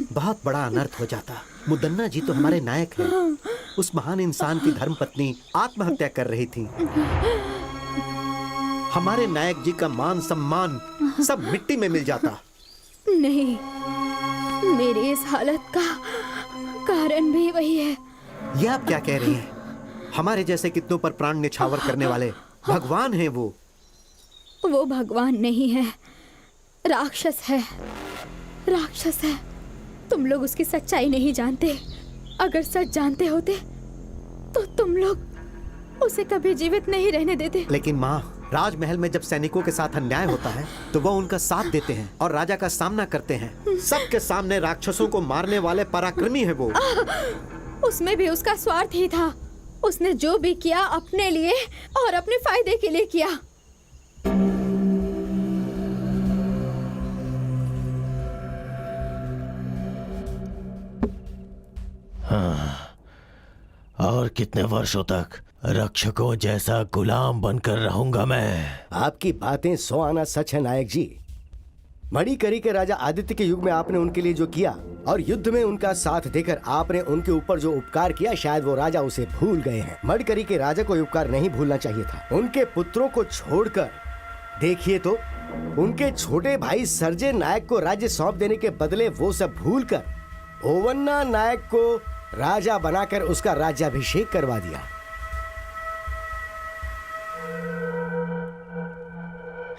Speaker 1: बहुत बड़ा अनर्थ हो जाता। मुदन्ना जी तो हमारे नायक हैं। उस महान इंसान की धर्मपत्नी आत्महत्या कर रही थी। हमारे नायक जी का मान सम्मान सब मिट्टी में मिल जाता।
Speaker 2: नहीं, मेरी इस हालत का कारण भी वही है।
Speaker 1: ये आप क्या कह रही हैं? हमारे जैसे कितनों पर प्राण न्यौछावर करने वाले भगवान हैं वो।
Speaker 2: वो भगवान नहीं है, राक्षस है। राक्षस है। तुम लोग उसकी सच्चाई नहीं जानते। अगर सच जानते होते तो तुम लोग उसे कभी जीवित नहीं रहने देते।
Speaker 1: लेकिन माँ, राजमहल में जब सैनिकों के साथ अन्याय होता है तो वो उनका साथ देते हैं और राजा का सामना करते हैं। सबके सामने राक्षसों को मारने वाले पराक्रमी है वो।
Speaker 2: उसमें भी उसका स्वार्थ ही था। उसने जो भी किया अपने लिए और अपने फायदे के लिए किया।
Speaker 10: और कितने वर्षों तक रक्षकों जैसा गुलाम बनकर रहूंगा मैं?
Speaker 9: आपकी बातें 100 आना सच है नायक जी। मणिकरी के राजा आदित्य के युग में आपने उनके लिए जो किया और युद्ध में उनका साथ देकर आपने उनके ऊपर जो उपकार किया, शायद वो राजा उसे भूल गए हैं। मणिकरी के राजा को उपकार नहीं भूलना चाहिए था। उनके पुत्रों को छोड़कर देखिए तो उनके छोटे भाई सर्जे नायक को राज्य सौंप देने के बदले वो सब भूलकर ओवन्ना नायक को राजा बनाकर उसका राज्याभिषेक करवा दिया।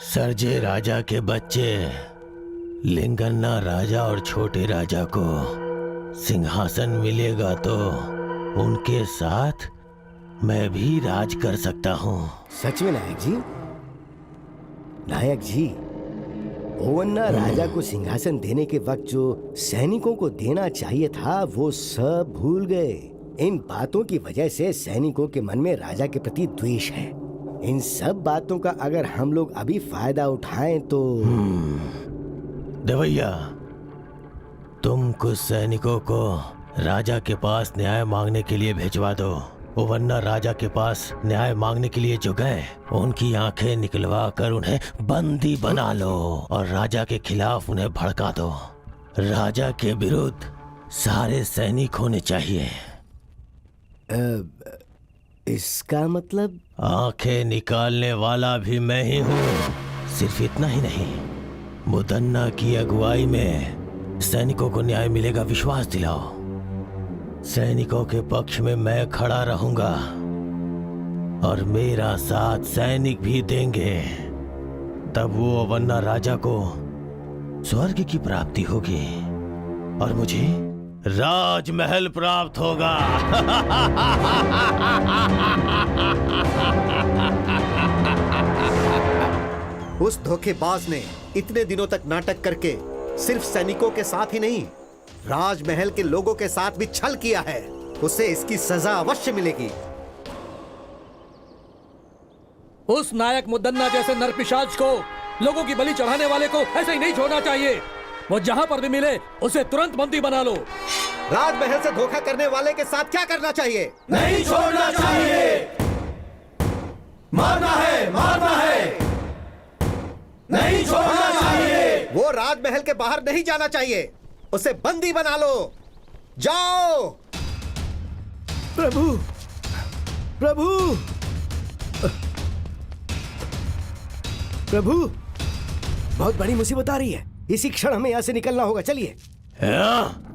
Speaker 10: सर्जे राजा के बच्चे लिंगन्ना राजा और छोटे राजा को सिंहासन मिलेगा तो उनके साथ मैं भी राज कर सकता हूँ।
Speaker 9: सच में नायक जी? नायक जी, ओवन्ना राजा को सिंहासन देने के वक्त जो सैनिकों को देना चाहिए था वो सब भूल गए। इन बातों की वजह से सैनिकों के मन में राजा के प्रति द्वेष है। इन सब बातों का अगर हम लोग अभी फायदा उठाएं तो
Speaker 10: देवैया, तुम कुछ सैनिकों को राजा के पास न्याय मांगने के लिए भिजवा दो। ओवन्ना राजा के पास न्याय मांगने के लिए जो गए उनकी आंखें निकलवा कर उन्हें बंदी बना लो और राजा के खिलाफ उन्हें भड़का दो। राजा के विरुद्ध सारे सैनिक होने चाहिए।
Speaker 9: इसका मतलब?
Speaker 10: आंखें निकालने वाला भी मैं ही हूँ। सिर्फ इतना ही नहीं, मुदन्ना की अगुवाई में सैनिकों को न्याय मिलेगा, विश्वास दिलाओ। सैनिकों के पक्ष में मैं खड़ा रहूंगा और मेरा साथ सैनिक भी देंगे। तब वो ओवन्ना राजा को स्वर्ग की प्राप्ति होगी और मुझे राजमहल प्राप्त होगा।
Speaker 1: उस धोखेबाज ने इतने दिनों तक नाटक करके सिर्फ सैनिकों के साथ ही नहीं, राजमहल के लोगों के साथ भी छल किया है। उसे इसकी सजा अवश्य मिलेगी।
Speaker 8: उस नायक मुदन्ना जैसे नरपिशाच को, लोगों की बलि चढ़ाने वाले को ऐसे ही नहीं छोड़ना चाहिए। वो जहां पर भी मिले उसे तुरंत बंदी बना लो।
Speaker 1: राजमहल से धोखा करने वाले के साथ क्या करना चाहिए?
Speaker 10: नहीं छोड़ना चाहिए। मारना है, मारना है। नहीं छोड़ना चाहिए।
Speaker 1: वो राजमहल के बाहर नहीं जाना चाहिए। उसे बंदी बना लो। जाओ।
Speaker 9: प्रभु, प्रभु, प्रभु, बहुत बड़ी मुसीबत आ रही है। इसी क्षण हमें यहाँ से निकलना होगा। चलिए।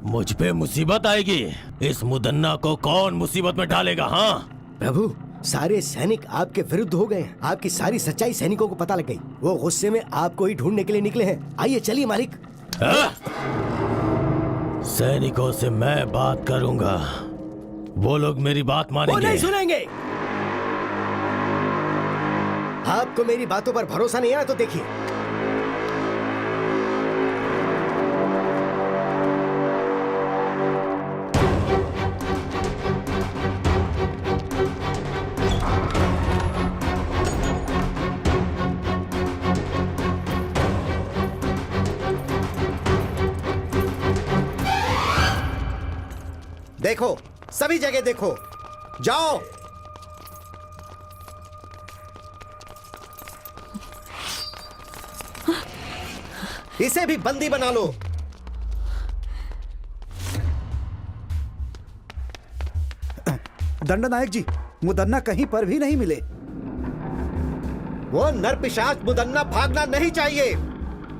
Speaker 10: मुझ पे मुसीबत आएगी? इस मुदन्ना को कौन मुसीबत में डालेगा? हाँ
Speaker 9: प्रभु, सारे सैनिक आपके विरुद्ध हो गए हैं। आपकी सारी सच्चाई सैनिकों को पता लग गई। वो गुस्से में आपको ही ढूंढने के लिए निकले हैं। आइए चलिए मालिक।
Speaker 10: सैनिकों से मैं बात करूंगा। वो लोग मेरी बात
Speaker 9: वो
Speaker 10: मानेंगे।
Speaker 9: नहीं सुनेंगे। आपको मेरी बातों पर भरोसा नहीं है ना, तो देखिए।
Speaker 1: देखो, सभी जगह देखो। जाओ। इसे भी बंदी बना लो।
Speaker 7: दंडनायक जी, मुदन्ना कहीं पर भी नहीं मिले।
Speaker 1: वो नरपिशाच मुदन्ना भागना नहीं चाहिए।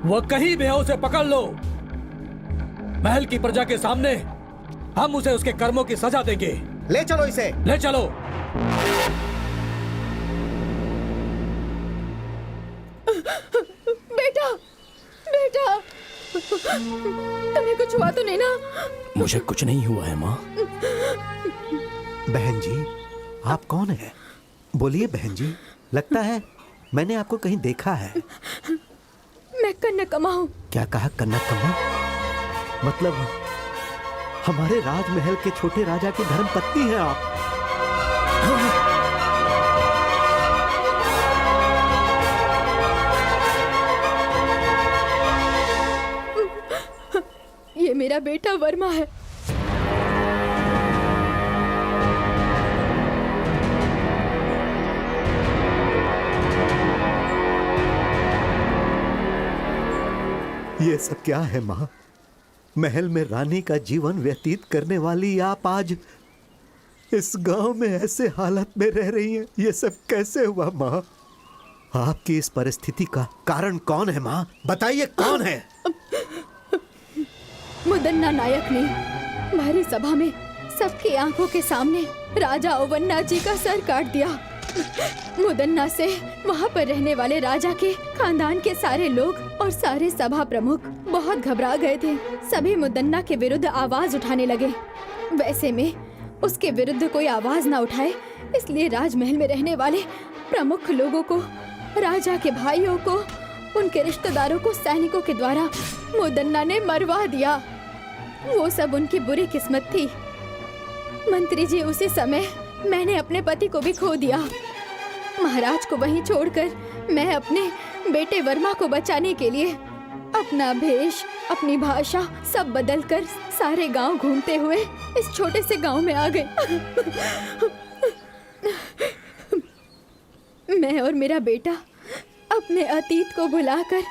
Speaker 8: वो कहीं भी है, उसे पकड़ लो। महल की प्रजा के सामने हम उसे उसके कर्मों की सजा देंगे।
Speaker 1: ले चलो इसे।
Speaker 8: ले चलो।
Speaker 2: बेटा, बेटा, तुम्हें कुछ हुआ तो नहीं ना?
Speaker 11: मुझे कुछ नहीं हुआ है माँ।
Speaker 1: बहन जी, आप कौन है? बोलिए बहन जी। लगता है मैंने आपको कहीं देखा है।
Speaker 2: मैं कन्नकम्मा हूँ।
Speaker 1: क्या कहा? कन्नकम्मा? मतलब हमारे राजमहल के छोटे राजा की धर्म पत्नी हैं आप?
Speaker 2: ये मेरा बेटा वर्मा है।
Speaker 1: ये सब क्या है माँ? महल में रानी का जीवन व्यतीत करने वाली आप आज इस गांव में ऐसे हालत में रह रही हैं। ये सब कैसे हुआ माँ? आपकी इस परिस्थिति का कारण कौन है माँ? बताइए कौन है?
Speaker 2: मुदन्ना नायक ने भारी सभा में सबकी आंखों के सामने राजा ओवन्ना जी का सर काट दिया। मुदन्ना से वहाँ पर रहने वाले राजा के खानदान के सारे लोग और सारे सभा प्रमुख बहुत घबरा गए थे। सभी मुदन्ना के विरुद्ध आवाज उठाने लगे। वैसे में उसके विरुद्ध कोई आवाज ना उठाए, इसलिए राजमहल में रहने वाले प्रमुख लोगों को, राजा के भाइयों को, उनके रिश्तेदारों को सैनिकों के द्वारा मुदन्ना ने मरवा दिया। वो सब उनकी बुरी किस्मत थी। मंत्री जी, उसी समय मैंने अपने पति को भी खो दिया। महाराज को वहीं छोड़कर मैं अपने बेटे वर्मा को बचाने के लिए अपना भेष, अपनी भाषा सब बदलकर सारे गांव घूमते हुए इस छोटे से गांव में आ गए। मैं और मेरा बेटा अपने अतीत को भुलाकर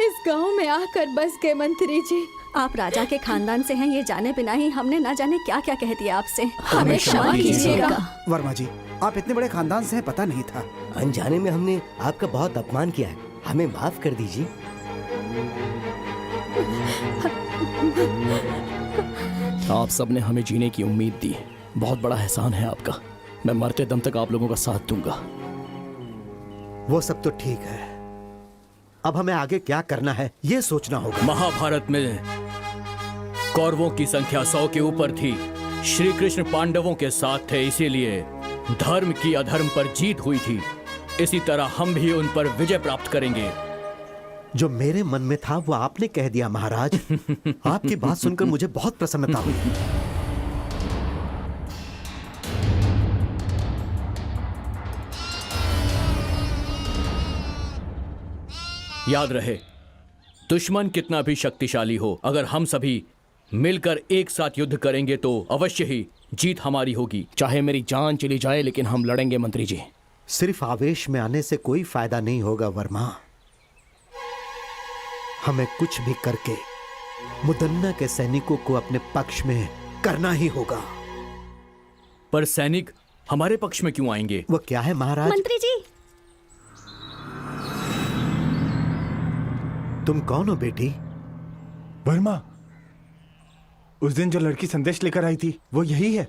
Speaker 2: इस गांव में आकर बस गए। मंत्री जी,
Speaker 4: आप राजा के खानदान से हैं, ये जाने बिना ही हमने ना जाने क्या क्या कह दिया आपसे।
Speaker 2: हमें क्षमा कीजिएगा।
Speaker 7: वर्मा जी, आप इतने बड़े खानदान से हैं, पता नहीं था।
Speaker 9: अनजाने में हमने आपका बहुत अपमान किया है, हमें माफ कर दीजिए।
Speaker 11: आप सबने हमें जीने की उम्मीद दी, बहुत बड़ा एहसान है आपका। मैं मरते दम तक आप लोगों का साथ दूंगा।
Speaker 1: वो सब तो ठीक है, अब हमें आगे क्या करना है ये सोचना होगा।
Speaker 3: महाभारत में कौरवों की संख्या 100 के ऊपर थी। श्री कृष्ण पांडवों के साथ थे, इसीलिए धर्म की अधर्म पर जीत हुई थी। इसी तरह हम भी उन पर विजय प्राप्त करेंगे।
Speaker 1: जो मेरे मन में था वो आपने कह दिया महाराज। आपकी बात सुनकर मुझे बहुत प्रसन्नता हुई।
Speaker 3: याद रहे, दुश्मन कितना भी शक्तिशाली हो, अगर हम सभी मिलकर एक साथ युद्ध करेंगे तो अवश्य ही जीत हमारी होगी।
Speaker 11: चाहे मेरी जान चली जाए लेकिन हम लड़ेंगे मंत्री जी।
Speaker 1: सिर्फ आवेश में आने से कोई फायदा नहीं होगा वर्मा। हमें कुछ भी करके मुदन्ना के सैनिकों को अपने पक्ष में करना ही होगा।
Speaker 3: पर सैनिक हमारे पक्ष में क्यों आएंगे?
Speaker 1: वो क्या है महाराज?
Speaker 4: मंत्री जी,
Speaker 1: तुम कौन हो बेटी?
Speaker 6: वर्मा, उस दिन जो लड़की संदेश लेकर आई थी वो यही है।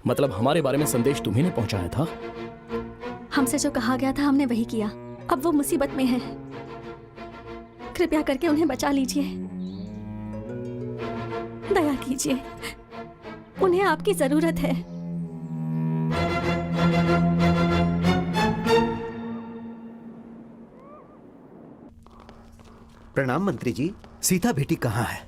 Speaker 11: मतलब हमारे बारे में संदेश तुम्ही ने पहुंचाया था?
Speaker 4: हमसे जो कहा गया था हमने वही किया। अब वो मुसीबत में है, कृपया करके उन्हें बचा लीजिए। दया कीजिए, उन्हें आपकी जरूरत है।
Speaker 1: प्रणाम मंत्री जी। सीता बेटी कहाँ है?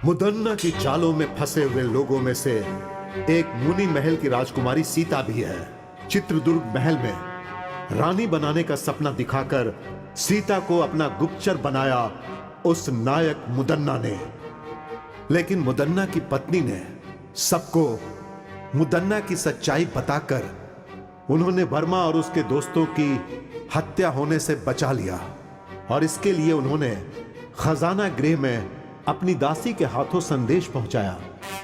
Speaker 1: मुदन्ना की चालों में फंसे हुए लोगों में से एक मुनि महल की राजकुमारी सीता भी है। चित्रदुर्ग महल में रानी बनाने का सपना दिखाकर सीता को अपना गुप्तचर बनाया उस नायक मुदन्ना ने। लेकिन मुदन्ना की पत्नी ने सबको मुदन्ना की सच्चाई बताकर उन्होंने वर्मा और उसके दोस्तों की हत्या होने से बचा लिया। और इसके लिए उन्होंने खजाना गृह में अपनी दासी के हाथों संदेश पहुंचाया।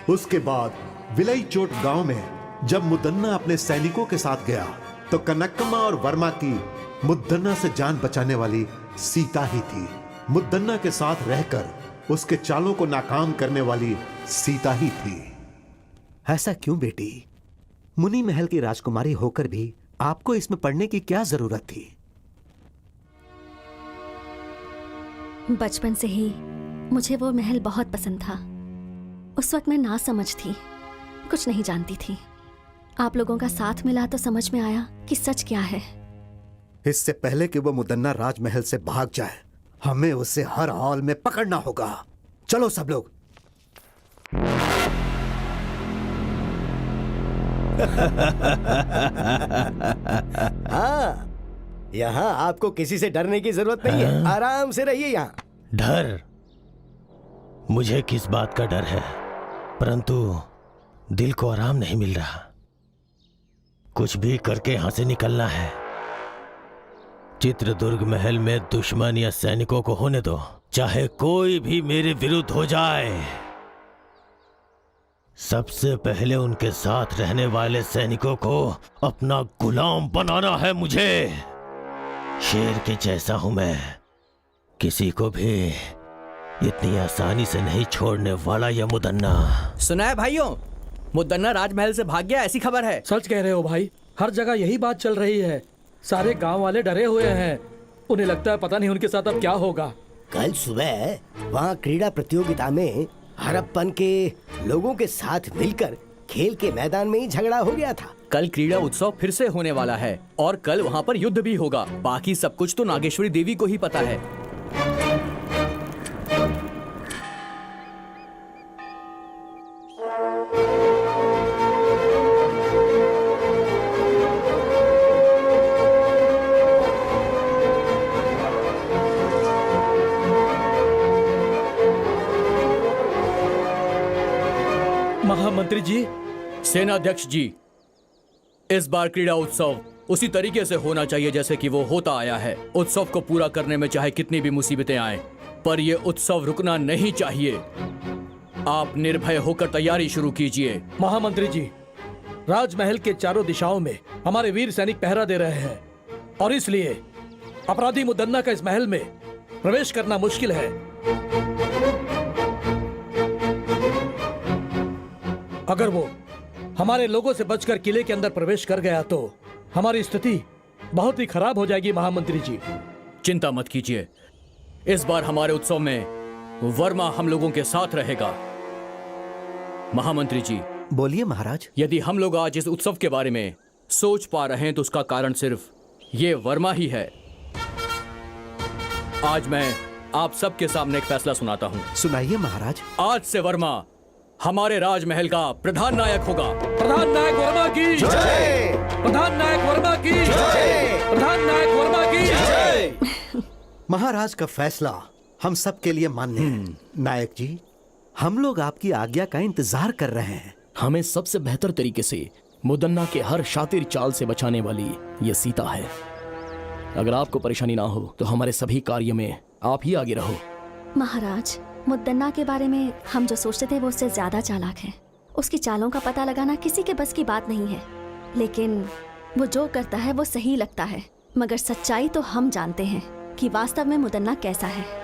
Speaker 1: उसके बाद विलई चोट गांव में जब मुदन्ना अपने सैनिकों के साथ गया तो कनकम्मा और वर्मा की मुदन्ना से जान बचाने वाली सीता ही थी। मुदन्ना के साथ रहकर उसके चालों को नाकाम करने वाली सीता ही थी। ऐसा क्यों बेटी? मुनि महल की राजकुमारी होकर भी आपको इसमें पढ़ने की क्या जरूरत थी?
Speaker 4: बचपन से ही मुझे वो महल बहुत पसंद था। उस वक्त मैं ना समझ थी, कुछ नहीं जानती थी। आप लोगों का साथ मिला तो समझ में आया कि सच क्या है।
Speaker 1: इससे पहले कि वो मुदन्ना राजमहल से भाग जाए, हमें उसे हर हाल में पकड़ना होगा। चलो सब लोग।
Speaker 9: हाँ, यहाँ आपको किसी से डरने की जरूरत नहीं है। आराम से रहिए यहाँ।
Speaker 10: डर? मुझे किस बात का डर है, परंतु दिल को आराम नहीं मिल रहा। कुछ भी करके यहां से निकलना है। चित्रदुर्ग महल में दुश्मन या सैनिकों को होने दो, चाहे कोई भी मेरे विरुद्ध हो जाए। सबसे पहले उनके साथ रहने वाले सैनिकों को अपना गुलाम बनाना है मुझे। शेर के जैसा हूं मैं, किसी को भी इतनी आसानी से नहीं छोड़ने वाला यह मुदन्ना।
Speaker 3: सुना है भाइयों, मुदन्ना राजमहल से भाग गया, ऐसी खबर है।
Speaker 8: सच कह रहे हो भाई, हर जगह यही बात चल रही है। सारे गांव वाले डरे हुए हैं। उन्हें लगता है पता नहीं उनके साथ अब क्या होगा।
Speaker 9: कल सुबह वहाँ क्रीड़ा प्रतियोगिता में हड़प्पन के लोगों के साथ मिलकर खेल के मैदान में ही झगड़ा हो गया था।
Speaker 3: कल क्रीड़ा उत्सव फिर से होने वाला है और कल वहाँ पर युद्ध भी होगा। बाकी सब कुछ तो नागेश्वरी देवी को ही पता है।
Speaker 8: महामंत्री जी,
Speaker 3: सेनाध्यक्ष जी, इस बार क्रीड़ा उत्सव उसी तरीके से होना चाहिए जैसे कि वो होता आया है। उत्सव को पूरा करने में चाहे कितनी भी मुसीबतें आए, पर ये उत्सव रुकना नहीं चाहिए। आप निर्भय होकर तैयारी शुरू कीजिए।
Speaker 8: महामंत्री जी, राजमहल के चारों दिशाओं में हमारे वीर सैनिक पहरा दे रहे हैं और इसलिए अपराधी मुदन्ना का इस महल में प्रवेश करना मुश्किल है। अगर वो हमारे लोगों से बचकर किले के अंदर प्रवेश कर गया तो हमारी स्थिति बहुत ही खराब हो जाएगी। महामंत्री जी,
Speaker 3: चिंता मत कीजिए, इस बार हमारे उत्सव में वर्मा हम लोगों के साथ रहेगा। महामंत्री जी,
Speaker 1: बोलिए महाराज।
Speaker 3: यदि हम लोग आज इस उत्सव के बारे में सोच पा रहे हैं तो उसका कारण सिर्फ ये वर्मा ही है। आज मैं आप सबके सामने एक फैसला सुनाता हूँ।
Speaker 1: सुनाइए महाराज।
Speaker 3: आज से वर्मा हमारे राजमहल का प्रधान नायक होगा। प्रधान नायक वर्मा की जय। प्रधान नायक वर्मा की जय। प्रधान नायक वर्मा की जय।
Speaker 1: महाराज का फैसला हम सब के लिए मान्य है। नायक जी, हम लोग आपकी आज्ञा का इंतजार कर रहे हैं।
Speaker 11: हमें सबसे बेहतर तरीके से मुदन्ना के हर शातिर चाल से बचाने वाली ये सीता है। अगर आपको परेशानी ना हो तो हमारे सभी कार्य में आप ही आगे रहो।
Speaker 4: महाराज, मुद्दन्ना के बारे में हम जो सोचते थे वो उससे ज्यादा चालाक है। उसकी चालों का पता लगाना किसी के बस की बात नहीं है, लेकिन वो जो करता है वो सही लगता है। मगर सच्चाई तो हम जानते हैं कि वास्तव में मुदन्ना कैसा है।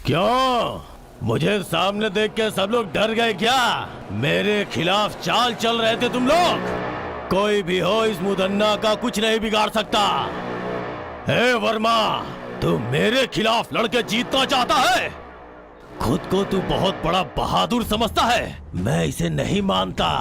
Speaker 10: क्यों? मुझे सामने देख के सब लोग डर गए क्या? मेरे खिलाफ चाल चल रहे थे तुम लोग? कोई भी हो, इस मुदन्ना का कुछ नहीं बिगाड़ सकता। हे वर्मा, तू मेरे खिलाफ लड़के जीतना चाहता है? खुद को तू बहुत बड़ा बहादुर समझता है। मैं इसे नहीं मानता।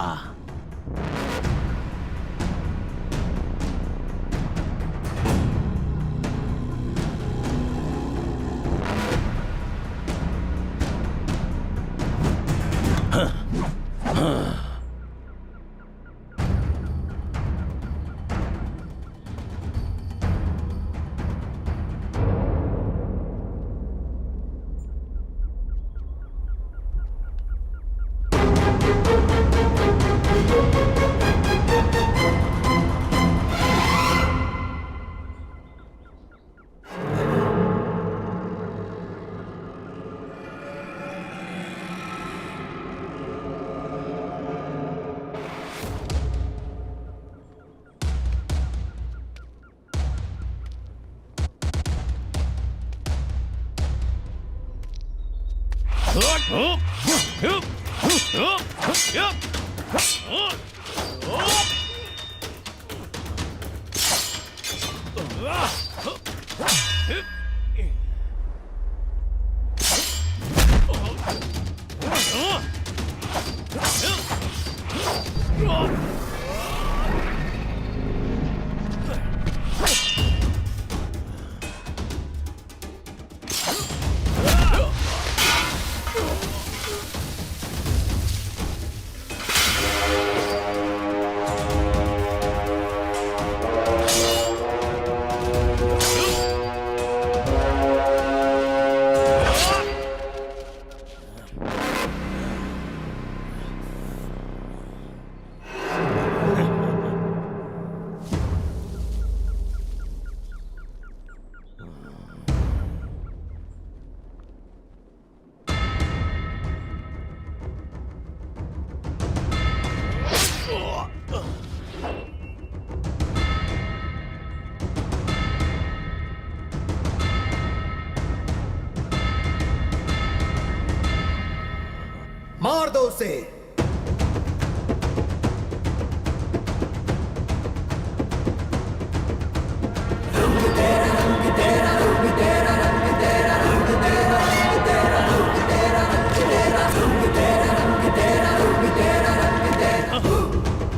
Speaker 1: मार दो उसे।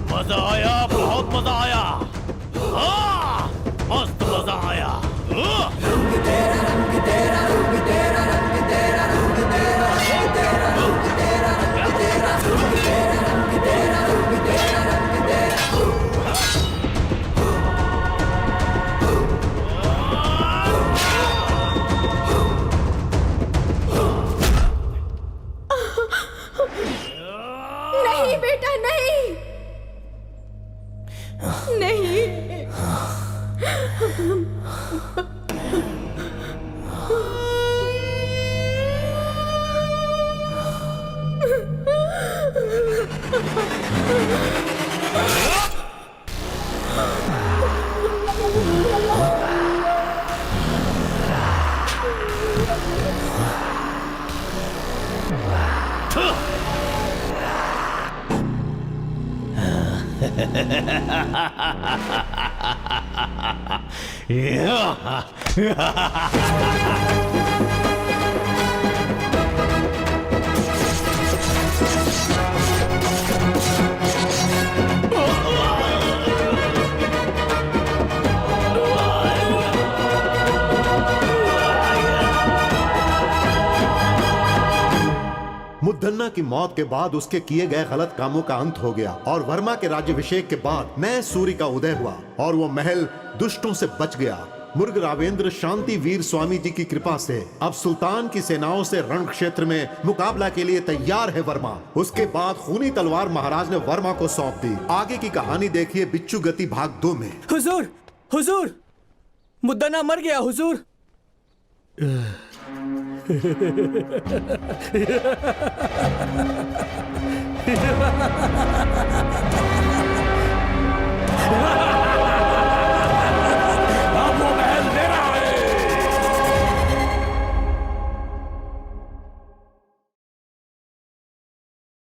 Speaker 10: मजा आया, बहुत मजा आया। हाँ, मस्त मजा आया।
Speaker 2: नहीं बेटा, नहीं नहीं।
Speaker 1: मुद्दन्ना की मौत के बाद उसके किए गए गलत कामों का अंत हो गया और वर्मा के राज्याभिषेक के बाद नए सूर्य का उदय हुआ और वो महल दुष्टों से बच गया। मुर्ग रावेंद्र शांति वीर स्वामी जी की कृपा से अब सुल्तान की सेनाओं से रण क्षेत्र में मुकाबला के लिए तैयार है वर्मा। उसके बाद खूनी तलवार महाराज ने वर्मा को सौंप दी। आगे की कहानी देखिए बिच्छू गति भाग 2 में।
Speaker 3: हुजूर, हुजूर, मुद्दन्ना मर गया हुजूर।